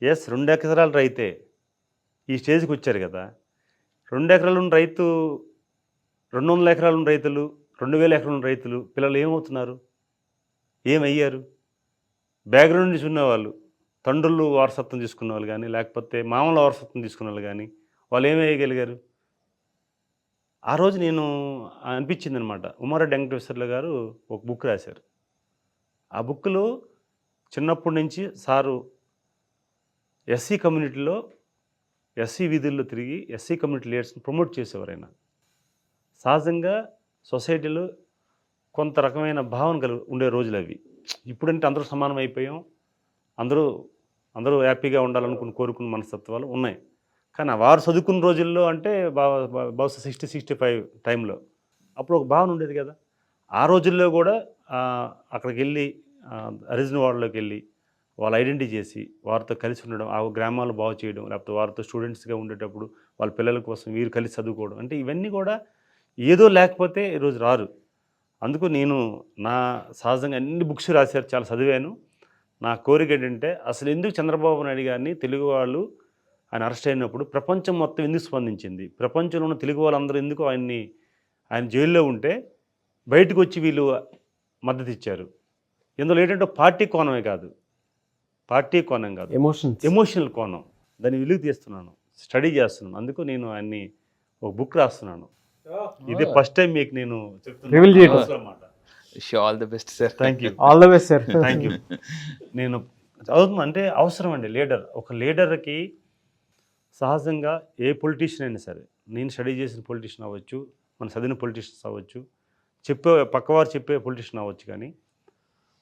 ఎస్, 2 ఎకరాల రైతే ఈ స్టేజ్కి వచ్చారు కదా. 2 ఎకరాలు ఉన్న రైతు, 200 ఎకరాలు ఉన్న రైతులు, 2000 ఎకరాలు ఉన్న రైతులు పిల్లలు ఏమవుతున్నారు, ఏమయ్యారు? బ్యాక్గ్రౌండ్ నుంచి ఉన్నవాళ్ళు, తండ్రులు వారసత్వం తీసుకున్న వాళ్ళు కానీ, లేకపోతే మామూలు వారసత్వం తీసుకున్న వాళ్ళు కానీ, వాళ్ళు ఏమేయగలిగారు? ఆ రోజు నేను అనిపించింది అనమాట. ఉమారెడ్డి వెంకటేశ్వర్లు గారు ఒక బుక్ రాశారు. ఆ బుక్లో చిన్నప్పటి నుంచి సారు ఎస్సీ కమ్యూనిటీలో, ఎస్సీ వీధుల్లో తిరిగి ఎస్సీ కమ్యూనిటీ లీడర్స్ని ప్రమోట్ చేసేవారు. ఆయన సహజంగా సొసైటీలో కొంత రకమైన భావన ఉండే రోజులు అవి. ఇప్పుడంటే అందరూ సమానం అయిపోయాం, అందరూ హ్యాపీగా ఉండాలనుకుని కోరుకున్న మనస్తత్వాలు ఉన్నాయి. కానీ వారు చదువుకున్న రోజుల్లో అంటే బహుశా 60-65 టైంలో అప్పుడు ఒక భావన ఉండేది కదా. ఆ రోజుల్లో కూడా అక్కడికి వెళ్ళి హరిజన్ వార్డులోకి వెళ్ళి వాళ్ళు ఐడెంటిటీ చేసి వారితో కలిసి ఉండడం, ఆ గ్రామాలు బాగు చేయడం, లేకపోతే వారితో స్టూడెంట్స్గా ఉండేటప్పుడు వాళ్ళ పిల్లల కోసం వీరు కలిసి చదువుకోవడం, అంటే ఇవన్నీ కూడా ఏదో లేకపోతే ఈరోజు రారు. అందుకు నేను నా సహజంగా అన్ని బుక్స్ రాశారు, చాలా చదివాను. నా కోరిక ఏంటంటే అసలు ఎందుకు చంద్రబాబు నాయుడు గారిని తెలుగు వాళ్ళు ఆయన అరెస్ట్ అయినప్పుడు ప్రపంచం మొత్తం ఎందుకు స్పందించింది, ప్రపంచంలో ఉన్న తెలుగు వాళ్ళందరూ ఎందుకు ఆయన జైల్లో ఉంటే బయటకు వచ్చి వీళ్ళు మద్దతు ఇచ్చారు. ఇందులో ఏంటంటే పార్టీ కోణం కాదు, ఎమోషనల్ కోణం. దాన్ని వెలుగు తీస్తున్నాను, స్టడీ చేస్తున్నాను. అందుకు నేను ఆయన్ని ఒక బుక్ రాస్తున్నాను. ఇదే ఫస్ట్ టైం మీకు నేను చెప్తున్నాను. All the best sir. Thank you. All the best sir. Thank you. నేను చదువుతున్నా అంటే అవసరం అండి లీడర్. ఒక లీడర్కి సహజంగా ఏ పొలిటీషియన్ అయినా సరే, నేను స్టడీ చేసిన పొలిటీషియన్ అవ్వచ్చు, మన చదివిన పొలిటీషియన్స్ అవ్వచ్చు, పక్కవారు చెప్పే పొలిటీషియన్ అవ్వచ్చు, కానీ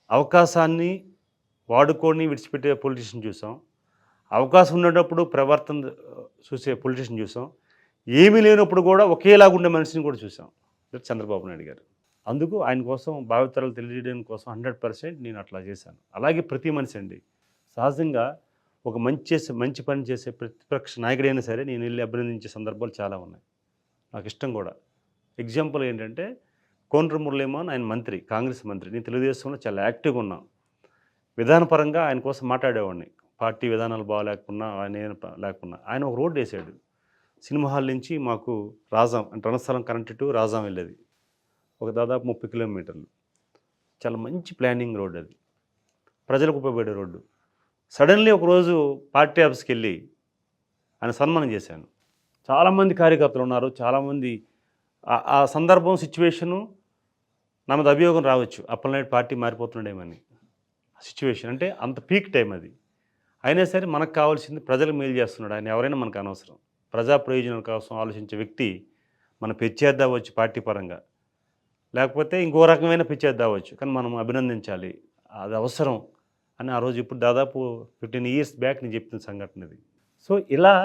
అవకాశాన్ని వాడుకొని విడిచిపెట్టే పొలిటీషియన్ చూసాం, అవకాశం ఉన్నప్పుడు ప్రవర్తన చూసే పొలిటీషియన్ చూసాం, ఏమీ లేనప్పుడు కూడా ఒకేలాగా ఉండే మనిషిని కూడా చూసాం. చంద్రబాబు నాయుడు గారు. అందుకు ఆయన కోసం భావితరాలు తెలియజేయడం కోసం 100% నేను అట్లా చేశాను. అలాగే ప్రతి మనిషి అండి సహజంగా ఒక మంచి పని చేసే ప్రతిపక్ష నాయకుడైనా సరే నేను వెళ్ళి అభినందించే సందర్భాలు చాలా ఉన్నాయి. నాకు ఇష్టం కూడా. ఎగ్జాంపుల్ ఏంటంటే కోనరు మురళీమోహన్, ఆయన మంత్రి, కాంగ్రెస్ మంత్రి. నేను తెలుగుదేశంలో చాలా యాక్టివ్గా ఉన్నాను. విధానపరంగా ఆయన కోసం మాట్లాడేవాడిని. పార్టీ విధానాలు బాగాలేకున్నా, ఆయన ఒక రోడ్డు వేసాడు. సినిమా హాల్ నుంచి మాకు రాజాం అంటే రణస్థలం కరెంట్ టు రాజాం వెళ్ళేది, ఒక దాదాపు 30 కిలోమీటర్లు. చాలా మంచి ప్లానింగ్ రోడ్డు అది, ప్రజలకు ఉపయోగపడే రోడ్డు. సడన్లీ ఒకరోజు పార్టీ ఆఫీస్కి వెళ్ళి ఆయన సన్మానం చేశాను. చాలామంది కార్యకర్తలు ఉన్నారు, చాలామంది. ఆ సందర్భం, సిచ్యువేషను నా మీద అభియోగం రావచ్చు, అప్పలనాయుడు పార్టీ మారిపోతున్నాడేమని. సిచ్యువేషన్ అంటే అంత పీక్ టైం అది. అయినా సరే మనకు కావాల్సింది ప్రజలకు మేలు చేస్తున్నాడు ఆయన. ఎవరైనా మనకు అనవసరం. ప్రజా ప్రయోజనాల కోసం ఆలోచించే వ్యక్తి మన పెచ్చేద్దావచ్చు పార్టీ పరంగా, లేకపోతే ఇంకో రకమైన పిచ్చేద్దావచ్చు, కానీ మనం అభినందించాలి, అది అవసరం అని ఆ రోజు ఇప్పుడు దాదాపు 15 years బ్యాక్ నేను చెప్పిన సంఘటన ఇది. సో ఇలా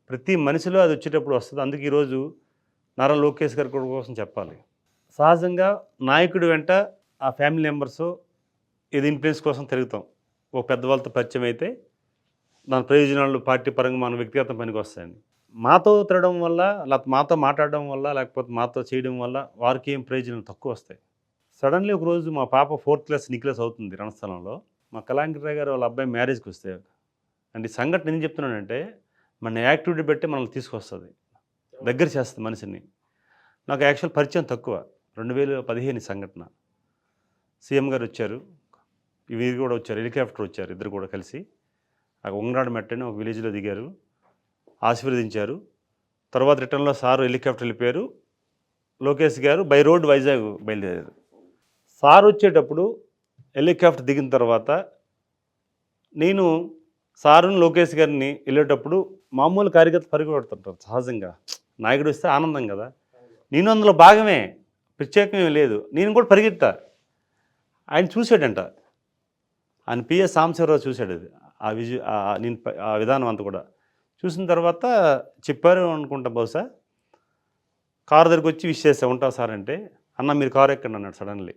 ప్రతి మనిషిలో అది వచ్చేటప్పుడు వస్తుంది. అందుకే ఈరోజు నారా లోకేష్ గారి కోసం చెప్పాలి. సహజంగా నాయకుడి వెంట ఆ ఫ్యామిలీ మెంబర్స్ ఇది ఇన్ఫ్లుయెన్స్ కోసం తిరుగుతాం. ఒక పెద్దవాళ్ళతో పరిచయం అయితే దాని ప్రయోజనాలు పార్టీ పరంగా మన వ్యక్తిగత పనికి వస్తాయండి. మాతో తిరగడం వల్ల, లేకపోతే మాతో మాట్లాడడం వల్ల, లేకపోతే మాతో చేయడం వల్ల వారికి ఏం ప్రయోజనాలు తక్కువ వస్తాయి. సడన్లీ ఒకరోజు మా పాప 4th క్లాస్ నిక్లెస్ అవుతుంది రణస్థలంలో. మా కళాంకిరావు గారు వాళ్ళ అబ్బాయి మ్యారేజ్కి వస్తే, అంటే ఈ సంఘటన ఏం చెప్తున్నానంటే మన యాక్టివిటీ బట్టి మనల్ని తీసుకొస్తుంది, దగ్గర చేస్తుంది మనిషిని. నాకు యాక్చువల్ పరిచయం తక్కువ. 2015 సంఘటన. సీఎం గారు వచ్చారు, వీరు కూడా వచ్చారు, హెలికాప్టర్ వచ్చారు, ఇద్దరు కూడా కలిసి ఆ ఉంగరాడు మెట్టని ఒక విలేజ్లో దిగారు, ఆశీర్వదించారు. తర్వాత రిటర్న్లో సారు హెలికాప్టర్ వెళ్ళిపోయారు, లోకేష్ గారు బై రోడ్ వైజాగ్ బయలుదేరారు. సార్ వచ్చేటప్పుడు హెలికాప్టర్ దిగిన తర్వాత నేను సారుని లోకేష్ గారిని వెళ్ళేటప్పుడు మామూలు కార్యకర్త పరిగెడుతుంటారు సహజంగా, నాయకుడు వస్తే ఆనందం కదా, నేను అందులో భాగమే, ప్రత్యేకమే లేదు, నేను కూడా పరిగెత్తా. ఆయన చూశాడంట, ఆయన పిఎస్ సాంబశివరావు చూశాడు అది, నేను ఆ విధానం అంతా కూడా చూసిన తర్వాత చెప్పారు అనుకుంటా, బహుశా కారు దగ్గరికి వచ్చి విష్ చేస్తే ఉంటా సార్ అంటే, అన్న మీరు కారు ఎక్కండి అన్నాడు సడన్లీ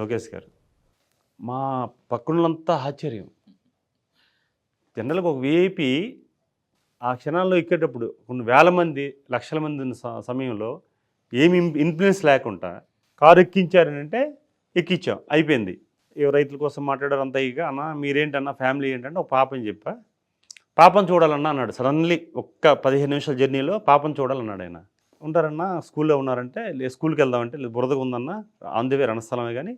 లోకేష్ గారు. మా పక్కనంతా ఆశ్చర్యం. జనరల్గా ఒక విఐపి ఆ క్షణాల్లో ఎక్కేటప్పుడు కొన్ని వేల మంది లక్షల మంది ఉన్న సమయంలో ఏమి ఇన్ఫ్లుయెన్స్ లేకుండా కారు ఎక్కించారని అంటే ఎక్కించాం, అయిపోయింది. ఏ రైతుల కోసం మాట్లాడారు అంతా. ఇక అన్న మీరేంటన్నా ఫ్యామిలీ ఏంటంటే ఒక పాపని చెప్పా, పాపను చూడాలన్నా అన్నాడు సడన్లీ. ఒక్క 15 నిమిషాల జర్నీలో పాపను చూడాలన్నాడు ఆయన. ఉంటారన్నా స్కూల్లో ఉన్నారంటే, స్కూల్కి వెళ్దామంటే లేదు బురదగా ఉందన్న, అందువే రణస్థలమే కానీ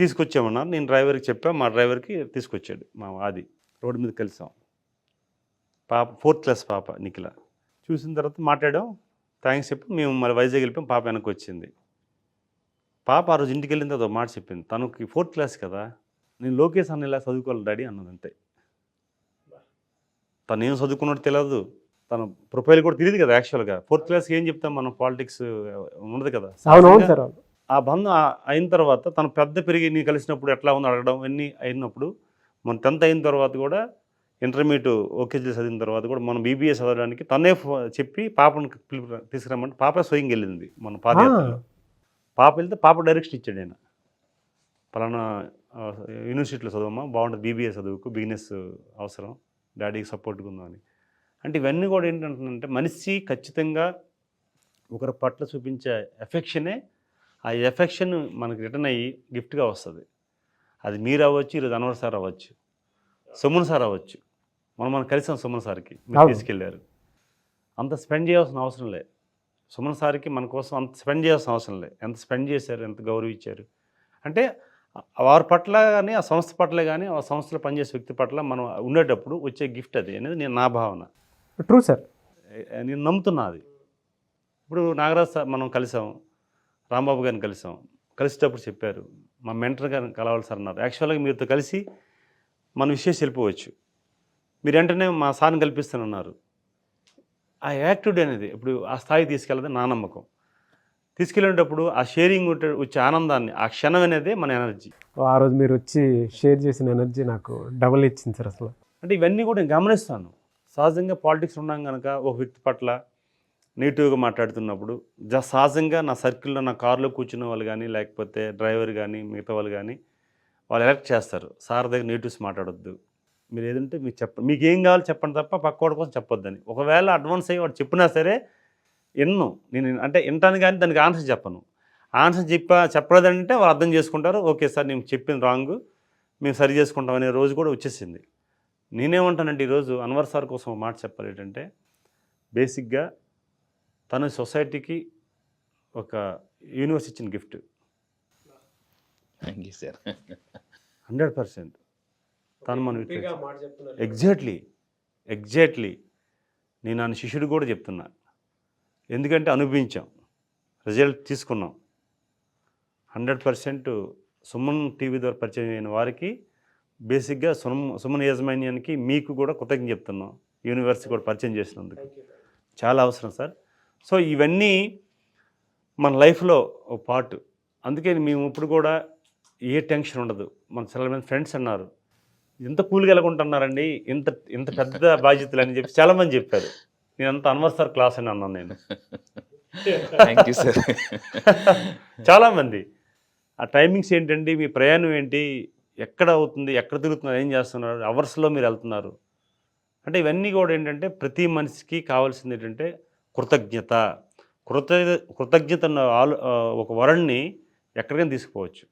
తీసుకొచ్చామన్నారు. నేను డ్రైవర్కి చెప్పా, మా డ్రైవర్కి తీసుకొచ్చాడు మా ఆది. రోడ్డు మీద కలిసాం. పాప 4th క్లాస్ పాప నిఖిల. చూసిన తర్వాత మాట్లాడాం, థ్యాంక్స్ చెప్పి మేము మళ్ళీ వైజాగ్ వెళ్ళిపోయాం. పాప వెనక్కి వచ్చింది. పాప ఆ రోజు ఇంటికి వెళ్ళిన తర్వాత మాట చెప్పింది, తనకి 4th క్లాస్ కదా, నేను లోకేష్ అన్న ఇలా చదువుకోవాలి డాడీ అన్నది అంతే. తను ఏం చదువుకున్నట్టు తెలియదు, తన ప్రొఫైల్ కూడా తెలియదు కదా యాక్చువల్గా. 4th క్లాస్కి ఏం చెప్తాం మనం, పాలిటిక్స్ ఉండదు కదా. ఆ బంధం అయిన తర్వాత తను పెద్ద పెరిగి నీ కలిసినప్పుడు ఎట్లా ఉందో అడగడం ఇవన్నీ అయినప్పుడు, మన 10th అయిన తర్వాత కూడా ఇంటర్మీడియట్ ఓకేజీ చదివిన తర్వాత కూడా మనం బీబీఏ చదవడానికి తనే చెప్పి పాపను తీసుకురామంటే పాప స్వయంగా వెళ్ళింది మన పాదయాత్రలో. పాప వెళ్తే పాప డైరెక్షన్ ఇచ్చాడు ఆయన, పలానా యూనివర్సిటీలో చదవమ్మా బాగుంటుంది, బీబీఏ చదువుకు, బిజినెస్ అవసరం, డాడీకి సపోర్ట్గా ఉందని. అంటే ఇవన్నీ కూడా ఏంటంటే మనిషి ఖచ్చితంగా ఒకరి పట్ల చూపించే ఎఫెక్షనే, ఆ ఎఫెక్షన్ మనకి రిటర్న్ అయ్యి గిఫ్ట్గా వస్తుంది. అది మీరు అవ్వచ్చు, ఈరోజు అన్వర్ సార్ అవ్వచ్చు, సుమన్ సార్ అవ్వచ్చు. మనం కలిసాం సుమన్ సార్కి, మీరు తీసుకెళ్ళారు. అంత స్పెండ్ చేయాల్సిన అవసరం లేదు సుమన్ సార్కి, మన కోసం అంత స్పెండ్ చేయాల్సిన అవసరం లేదు. ఎంత స్పెండ్ చేశారు, ఎంత గౌరవించారు అంటే వారి పట్ల కానీ ఆ సంస్థ పట్ల కానీ ఆ సంస్థలో పనిచేసే వ్యక్తి పట్ల మనం ఉండేటప్పుడు వచ్చే గిఫ్ట్ అది అనేది నా భావన. ట్రూ సార్, నేను నమ్ముతున్నా అది. ఇప్పుడు నాగరాజ్ సార్ మనం కలిసాం, రాంబాబు గారిని కలిసాం, కలిసేటప్పుడు చెప్పారు మా మెంటర్ గారిని కలవాలి సార్ అన్నారు. యాక్చువల్గా మీరుతో కలిసి మన విషయం వెళ్ళిపోవచ్చు, మీరు వెంటనే మా సార్ని కల్పిస్తానన్నారు. ఆ యాక్టివిటీ అనేది ఇప్పుడు ఆ స్థాయికి తీసుకెళ్ళదు నా నమ్మకం. తీసుకెళ్ళేటప్పుడు ఆ షేరింగ్ వచ్చే ఆనందాన్ని, ఆ క్షణం అనేది మన ఎనర్జీ. ఆ రోజు మీరు వచ్చి షేర్ చేసిన ఎనర్జీ నాకు డబుల్ ఇచ్చింది సార్ అసలు. అంటే ఇవన్నీ కూడా నేను గమనిస్తాను. సహజంగా పాలిటిక్స్ ఉన్నాం కనుక ఒక వ్యక్తి పట్ల నెగిటివ్గా మాట్లాడుతున్నప్పుడు సహజంగా నా సర్కిల్లో నా కారులో కూర్చున్న వాళ్ళు కానీ లేకపోతే డ్రైవర్ కానీ మిగతా వాళ్ళు కానీ వాళ్ళు ఎలక్ట్ చేస్తారు, సార్ దగ్గర నెగిటివ్స్ మాట్లాడొద్దు, మీరు ఏదంటే మీకు మీకు ఏం కావాలో చెప్పండి తప్ప పక్కోడి కోసం చెప్పొద్దని. ఒకవేళ అడ్వాన్స్ అయ్యి వాడు చెప్పినా సరే ఎన్నో నేను అంటే వింటాను కానీ దానికి ఆన్సర్ చెప్పను. ఆన్సర్ చెప్పలేదంటే వాళ్ళు అర్థం చేసుకుంటారు, ఓకే సార్ నేను చెప్పింది రాంగ్, మేము సరి చేసుకుంటాం అనే రోజు కూడా వచ్చేసింది. నేనేమంటానంటే ఈరోజు అన్వర్ సార్ కోసం మాట చెప్పాలి ఏంటంటే, బేసిక్గా తన సొసైటీకి ఒక యూనివర్స్ ఇచ్చిన గిఫ్ట్. Thank you sir. 100% తను మనం ఎగ్జాక్ట్లీ నేను ఆయన శిష్యుడు కూడా చెప్తున్నా. ఎందుకంటే అనుభవించాం, రిజల్ట్ తీసుకున్నాం. 100% సుమన్ టీవీ ద్వారా పరిచయం అయిన వారికి బేసిక్గా సుమన్ యాజమాన్యానికి మీకు కూడా కృతజ్ఞత చెప్తున్నాం. యూనివర్స్ కూడా పరిచయం చేసినందుకు చాలా అవసరం సార్. సో ఇవన్నీ మన లైఫ్లో ఒక పార్ట్. అందుకే మేము ఇప్పుడు కూడా ఏ టెన్షన్ ఉండదు. మన చాలా మంది ఫ్రెండ్స్ అన్నారు, ఎంత కూల్గా వెళ్ళకుంటున్నారండి, ఇంత పెద్ద బాధ్యతలు అని చెప్పి చాలామంది చెప్పారు. నేనంత అన్వర్ సార్ క్లాస్ అని అన్నాను నేను. Thank you sir. చాలామంది ఆ టైమింగ్స్ ఏంటండి, మీ ప్రయాణం ఏంటి, ఎక్కడ అవుతుంది, ఎక్కడ తిరుగుతున్నారు, ఏం చేస్తున్నారు, అవర్స్లో మీరు వెళ్తున్నారు అంటే ఇవన్నీ కూడా ఏంటంటే ప్రతి మనిషికి కావాల్సింది ఏంటంటే కృతజ్ఞత ఒక వరణ్ణి ఎక్కడికైనా తీసుకుపోవచ్చు.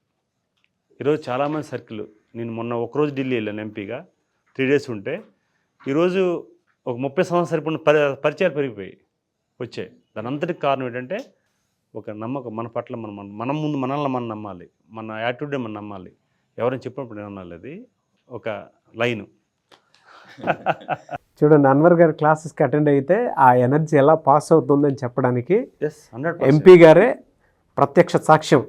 ఈరోజు చాలామంది సర్కిల్, నేను మొన్న ఒకరోజు ఢిల్లీ వెళ్ళాను ఎంపీగా, 3 days ఉంటే ఈరోజు ఒక 30 సంవత్సరాలు సరిపడిన పరిచయాలు పెరిగిపోయి వచ్చాయి. దాని అంతటికి కారణం ఏంటంటే ఒక నమ్మకం మన పట్ల మనం ముందు మనల్ని మనం నమ్మాలి, మన యాటిట్యూడే మనం నమ్మాలి. ఎవరైనా చెప్పినప్పుడు ఏమనాలి, అది ఒక లైను. చూడండి, అన్వర్ గారి క్లాసెస్కి అటెండ్ అయితే ఆ ఎనర్జీ ఎలా పాస్ అవుతుందని చెప్పడానికి ఎస్ 100% ఎంపీ గారే ప్రత్యక్ష సాక్ష్యం.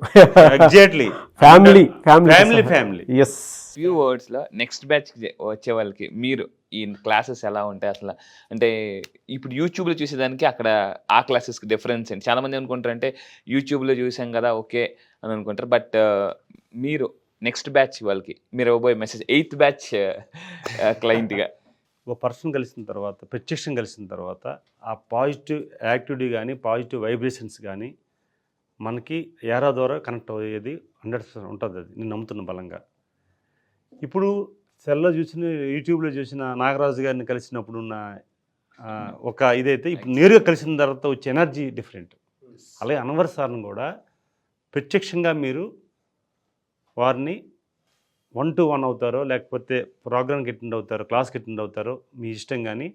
Exactly family family. Yes. Few వర్డ్స్లో నెక్స్ట్ బ్యాచ్ వచ్చే వాళ్ళకి మీరు ఈ క్లాసెస్ ఎలా ఉంటాయి అసలు, అంటే ఇప్పుడు యూట్యూబ్లో చూసేదానికి అక్కడ ఆ క్లాసెస్కి డిఫరెన్స్ అండి. చాలామంది అనుకుంటారంటే యూట్యూబ్లో చూసాం కదా ఓకే అని అనుకుంటారు, బట్ మీరు నెక్స్ట్ బ్యాచ్ వాళ్ళకి మీరు ఇవ్వబోయే మెసేజ్ 8th బ్యాచ్ క్లయింట్గా. ఒక పర్సన్ కలిసిన తర్వాత, ప్రత్యక్షం కలిసిన తర్వాత ఆ పాజిటివ్ యాక్టివిటీ కానీ పాజిటివ్ వైబ్రేషన్స్ కానీ మనకి ఏరా ద్వారా కనెక్ట్ అయ్యేది 100% ఉంటుంది. అది నేను నమ్ముతున్న బలంగా. ఇప్పుడు సెల్లో చూసిన, యూట్యూబ్లో చూసిన నాగరాజు గారిని కలిసినప్పుడు ఉన్న ఒక ఇదైతే ఇప్పుడు నేరుగా కలిసిన తర్వాత వచ్చే ఎనర్జీ డిఫరెంట్. అలాగే అన్వర్ సార్ని కూడా ప్రత్యక్షంగా మీరు వారిని 1-to-1 అవుతారో లేకపోతే ప్రోగ్రామ్కి అటెండ్ అవుతారో క్లాస్కి అటెండ్ అవుతారో మీ ఇష్టం, కానీ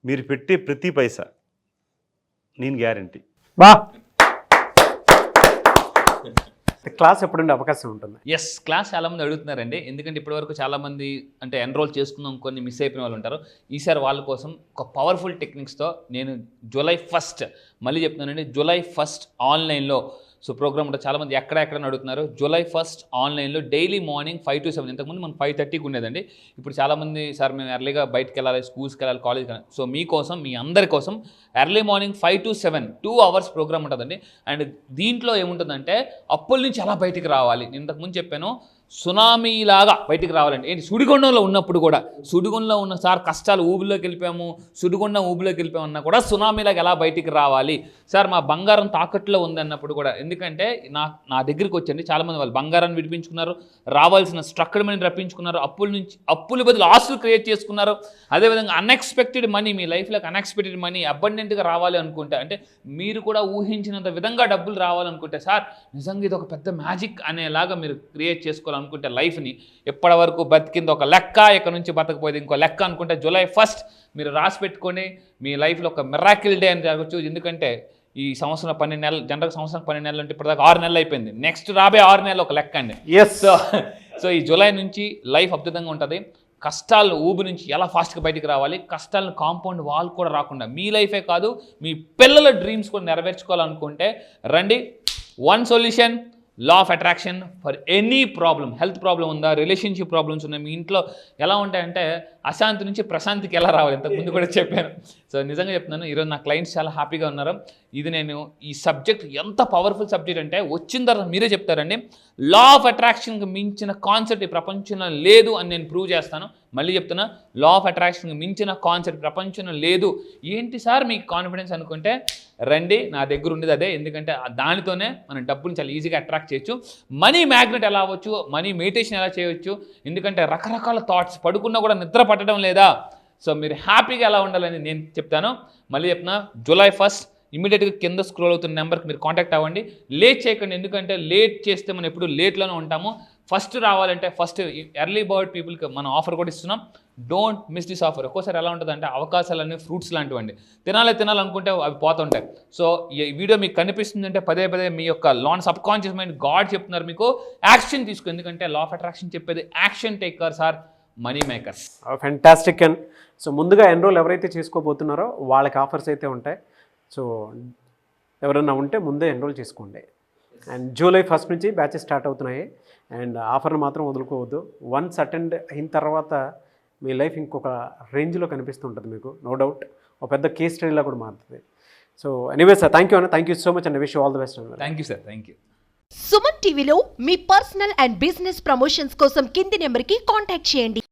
మీరు పెట్టే ప్రతి పైసా నేను గ్యారంటీ. బా, క్లాస్ ఎప్పుడుండే అవకాశం ఉంటుంది? ఎస్, క్లాస్ చాలామంది అడుగుతున్నారండి. ఎందుకంటే ఇప్పటివరకు చాలామంది అంటే ఎన్రోల్ చేసుకుందాం కొన్ని మిస్ అయిపోయిన వాళ్ళు ఉంటారు. ఈసారి వాళ్ళ కోసం ఒక పవర్ఫుల్ టెక్నిక్స్తో నేను July 1st మళ్ళీ చెప్తున్నానండి, July 1st ఆన్లైన్లో సో ప్రోగ్రామ్ ఉంటుంది. చాలామంది ఎక్కడ అడుగుతున్నారు. July 1st ఆన్లైన్లో డైలీ మార్నింగ్ 5 to 7. ఇంతకుముందు మనం 5:30కి ఉండేదండి. ఇప్పుడు చాలామంది సార్ మేము ఎర్లీగా బయటకు వెళ్ళాలి, స్కూల్స్కి వెళ్ళాలి, కాలేజ్కి వెళ్ళాలి. సో మీకోసం, మీ అందరి కోసం early morning 5 to 7 2 hours programme ఉంటుందండి. అండ్ దీంట్లో ఏముంటుందంటే అప్పుల నుంచి ఎలా బయటికి రావాలి. నేను ఇంతకుముందు చెప్పాను, సునామీలాగా బయటికి రావాలండి. ఏంటి, సుడిగుండంలో ఉన్నప్పుడు కూడా, సుడిగుండంలో ఉన్న సార్ కష్టాలు ఊబిలోకి వెళ్ళిపోయాము, సుడిగుండం ఊబిలోకి వెళ్ళిపోయామన్నా కూడా సునామీలాగా ఎలా బయటికి రావాలి సార్, మా బంగారం తాకట్లో ఉంది అన్నప్పుడు కూడా. ఎందుకంటే నా దగ్గరికి వచ్చండి చాలామంది వాళ్ళు బంగారాన్ని విడిపించుకున్నారు, రావాల్సిన స్ట్రక్చర్ మనీ రప్పించుకున్నారు, అప్పుల బదులు ఆస్తులు క్రియేట్ చేసుకున్నారు. అదేవిధంగా అన్ఎక్స్పెక్టెడ్ మనీ, మీ లైఫ్లోకి అన్ఎక్స్పెక్టెడ్ మనీ అబండెంట్గా రావాలి అనుకుంటే, అంటే మీరు కూడా ఊహించినంత విధంగా డబ్బులు రావాలనుకుంటే సార్ నిజంగా ఇది ఒక పెద్ద మ్యాజిక్ అనేలాగా మీరు క్రియేట్ చేసుకోవాలనుకుంటే లైఫ్ని, ఎప్పటి వరకు బతికింది ఒక లెక్క, ఇక్కడ నుంచి బతకపోయేది ఇంకో లెక్క అనుకుంటే July 1st మీరు రాసి పెట్టుకొని మీ లైఫ్లో ఒక మిరాకిల్ డే అని జరగచ్చు. ఎందుకంటే ఈ సంవత్సరం 12 నెలలు, జనరల్ సంవత్సరం 12 నెలలు అంటే ఇప్పటిదాకా 6 నెలలు అయిపోయింది. నెక్స్ట్ రాబోయే 6 నెలలు ఒక లెక్క అండి. ఎస్. సో ఈ జూలై నుంచి లైఫ్ అద్భుతంగా ఉంటుంది. కష్టాలు ఊబి నుంచి ఎలా ఫాస్ట్గా బయటికి రావాలి, కష్టాలను కాంపౌండ్ వాల్ కూడా రాకుండా మీ లైఫే కాదు మీ పిల్లల డ్రీమ్స్ కూడా నెరవేర్చుకోవాలనుకుంటే రండి. One solution, law of attraction for any problem. Health problem ఉందా, రిలేషన్షిప్ ప్రాబ్లమ్స్ ఉన్నాయి, మీ ఇంట్లో ఎలా ఉంటాయంటే అశాంతి నుంచి ప్రశాంతికి ఎలా రావాలి, ఇంతకుముందు కూడా చెప్పాను. సో నిజంగా చెప్తున్నాను, ఈరోజు నా క్లయింట్స్ చాలా హ్యాపీగా ఉన్నారు. ఇది నేను ఈ సబ్జెక్ట్ ఎంత పవర్ఫుల్ సబ్జెక్ట్ అంటే వచ్చిన తర్వాత మీరే చెప్తారండి, లా ఆఫ్ అట్రాక్షన్కి మించిన కాన్సెప్ట్ ఈ ప్రపంచంలో లేదు అని నేను ప్రూవ్ చేస్తాను. మళ్ళీ చెప్తున్నా, లా ఆఫ్ అట్రాక్షన్కి మించిన కాన్సెప్ట్ ప్రపంచంలో లేదు. ఏంటి సార్ మీకు కాన్ఫిడెన్స్ అనుకుంటే రండి, నా దగ్గర ఉండేది అదే. ఎందుకంటే దానితోనే మనం డబ్బుని చాలా ఈజీగా అట్రాక్ట్ చేయొచ్చు. మనీ మ్యాగ్నెట్ ఎలా అవ్వచ్చు, మనీ మెడిటేషన్ ఎలా చేయవచ్చు. ఎందుకంటే రకరకాల థాట్స్, పడుకున్నా కూడా నిద్ర పట్టడం లేదా. సో మీరు హ్యాపీగా ఎలా ఉండాలని నేను చెప్తాను. మళ్ళీ చెప్తున్నా, July 1st ఇమీడియట్గా కింద స్క్రోల్ అవుతున్న నెంబర్కి మీరు కాంటాక్ట్ అవ్వండి. లేట్ చేయకండి, ఎందుకంటే లేట్ చేస్తే మనం ఎప్పుడు లేట్లోనే ఉంటాము. ఫస్ట్ రావాలంటే ఫస్ట్ ఎర్లీ బర్డ్ పీపుల్కి మనం ఆఫర్ కూడా ఇస్తున్నాం. Don't miss this offer. ఒక్కోసారి ఎలా ఉంటుందంటే అవకాశాలన్నీ ఫ్రూట్స్ లాంటివండి, తినాలనుకుంటే అవి పోతుంటాయి. సో ఈ వీడియో మీకు కనిపిస్తుందంటే పదే మీ యొక్క సబ్ కాన్షియస్ మైండ్ గాడ్ చెప్తున్నారు మీకు యాక్షన్ తీసుకో. ఎందుకంటే లా ఆఫ్ అట్రాక్షన్ చెప్పేది action takers are money makers. Fantastic. And so ముందుగా ఎన్రోల్ ఎవరైతే చేసుకోబోతున్నారో వాళ్ళకి ఆఫర్స్ అయితే ఉంటాయి. సో ఎవరైనా ఉంటే ముందే ఎన్రోల్ చేసుకోండి. అండ్ July 1st నుంచి బ్యాచెస్ స్టార్ట్ అవుతున్నాయి. అండ్ ఆఫర్ని మాత్రం వదులుకోవద్దు. వన్స్ అటెండ్ అయిన తర్వాత మీ లైఫ్ ఇంకొక రేంజ్లో కనిపిస్తుంటుంది మీకు, నో డౌట్. ఒక పెద్ద కేస్ స్టడీలా కూడా మారుతుంది. So anyway sir, thank you so much and wish all the best. Thank you sir, thank you. Suman టీవీలో మీ పర్సనల్ అండ్ బిజినెస్ ప్రమోషన్స్ కోసం కింది నెంబర్కి కాంటాక్ట్ చేయండి.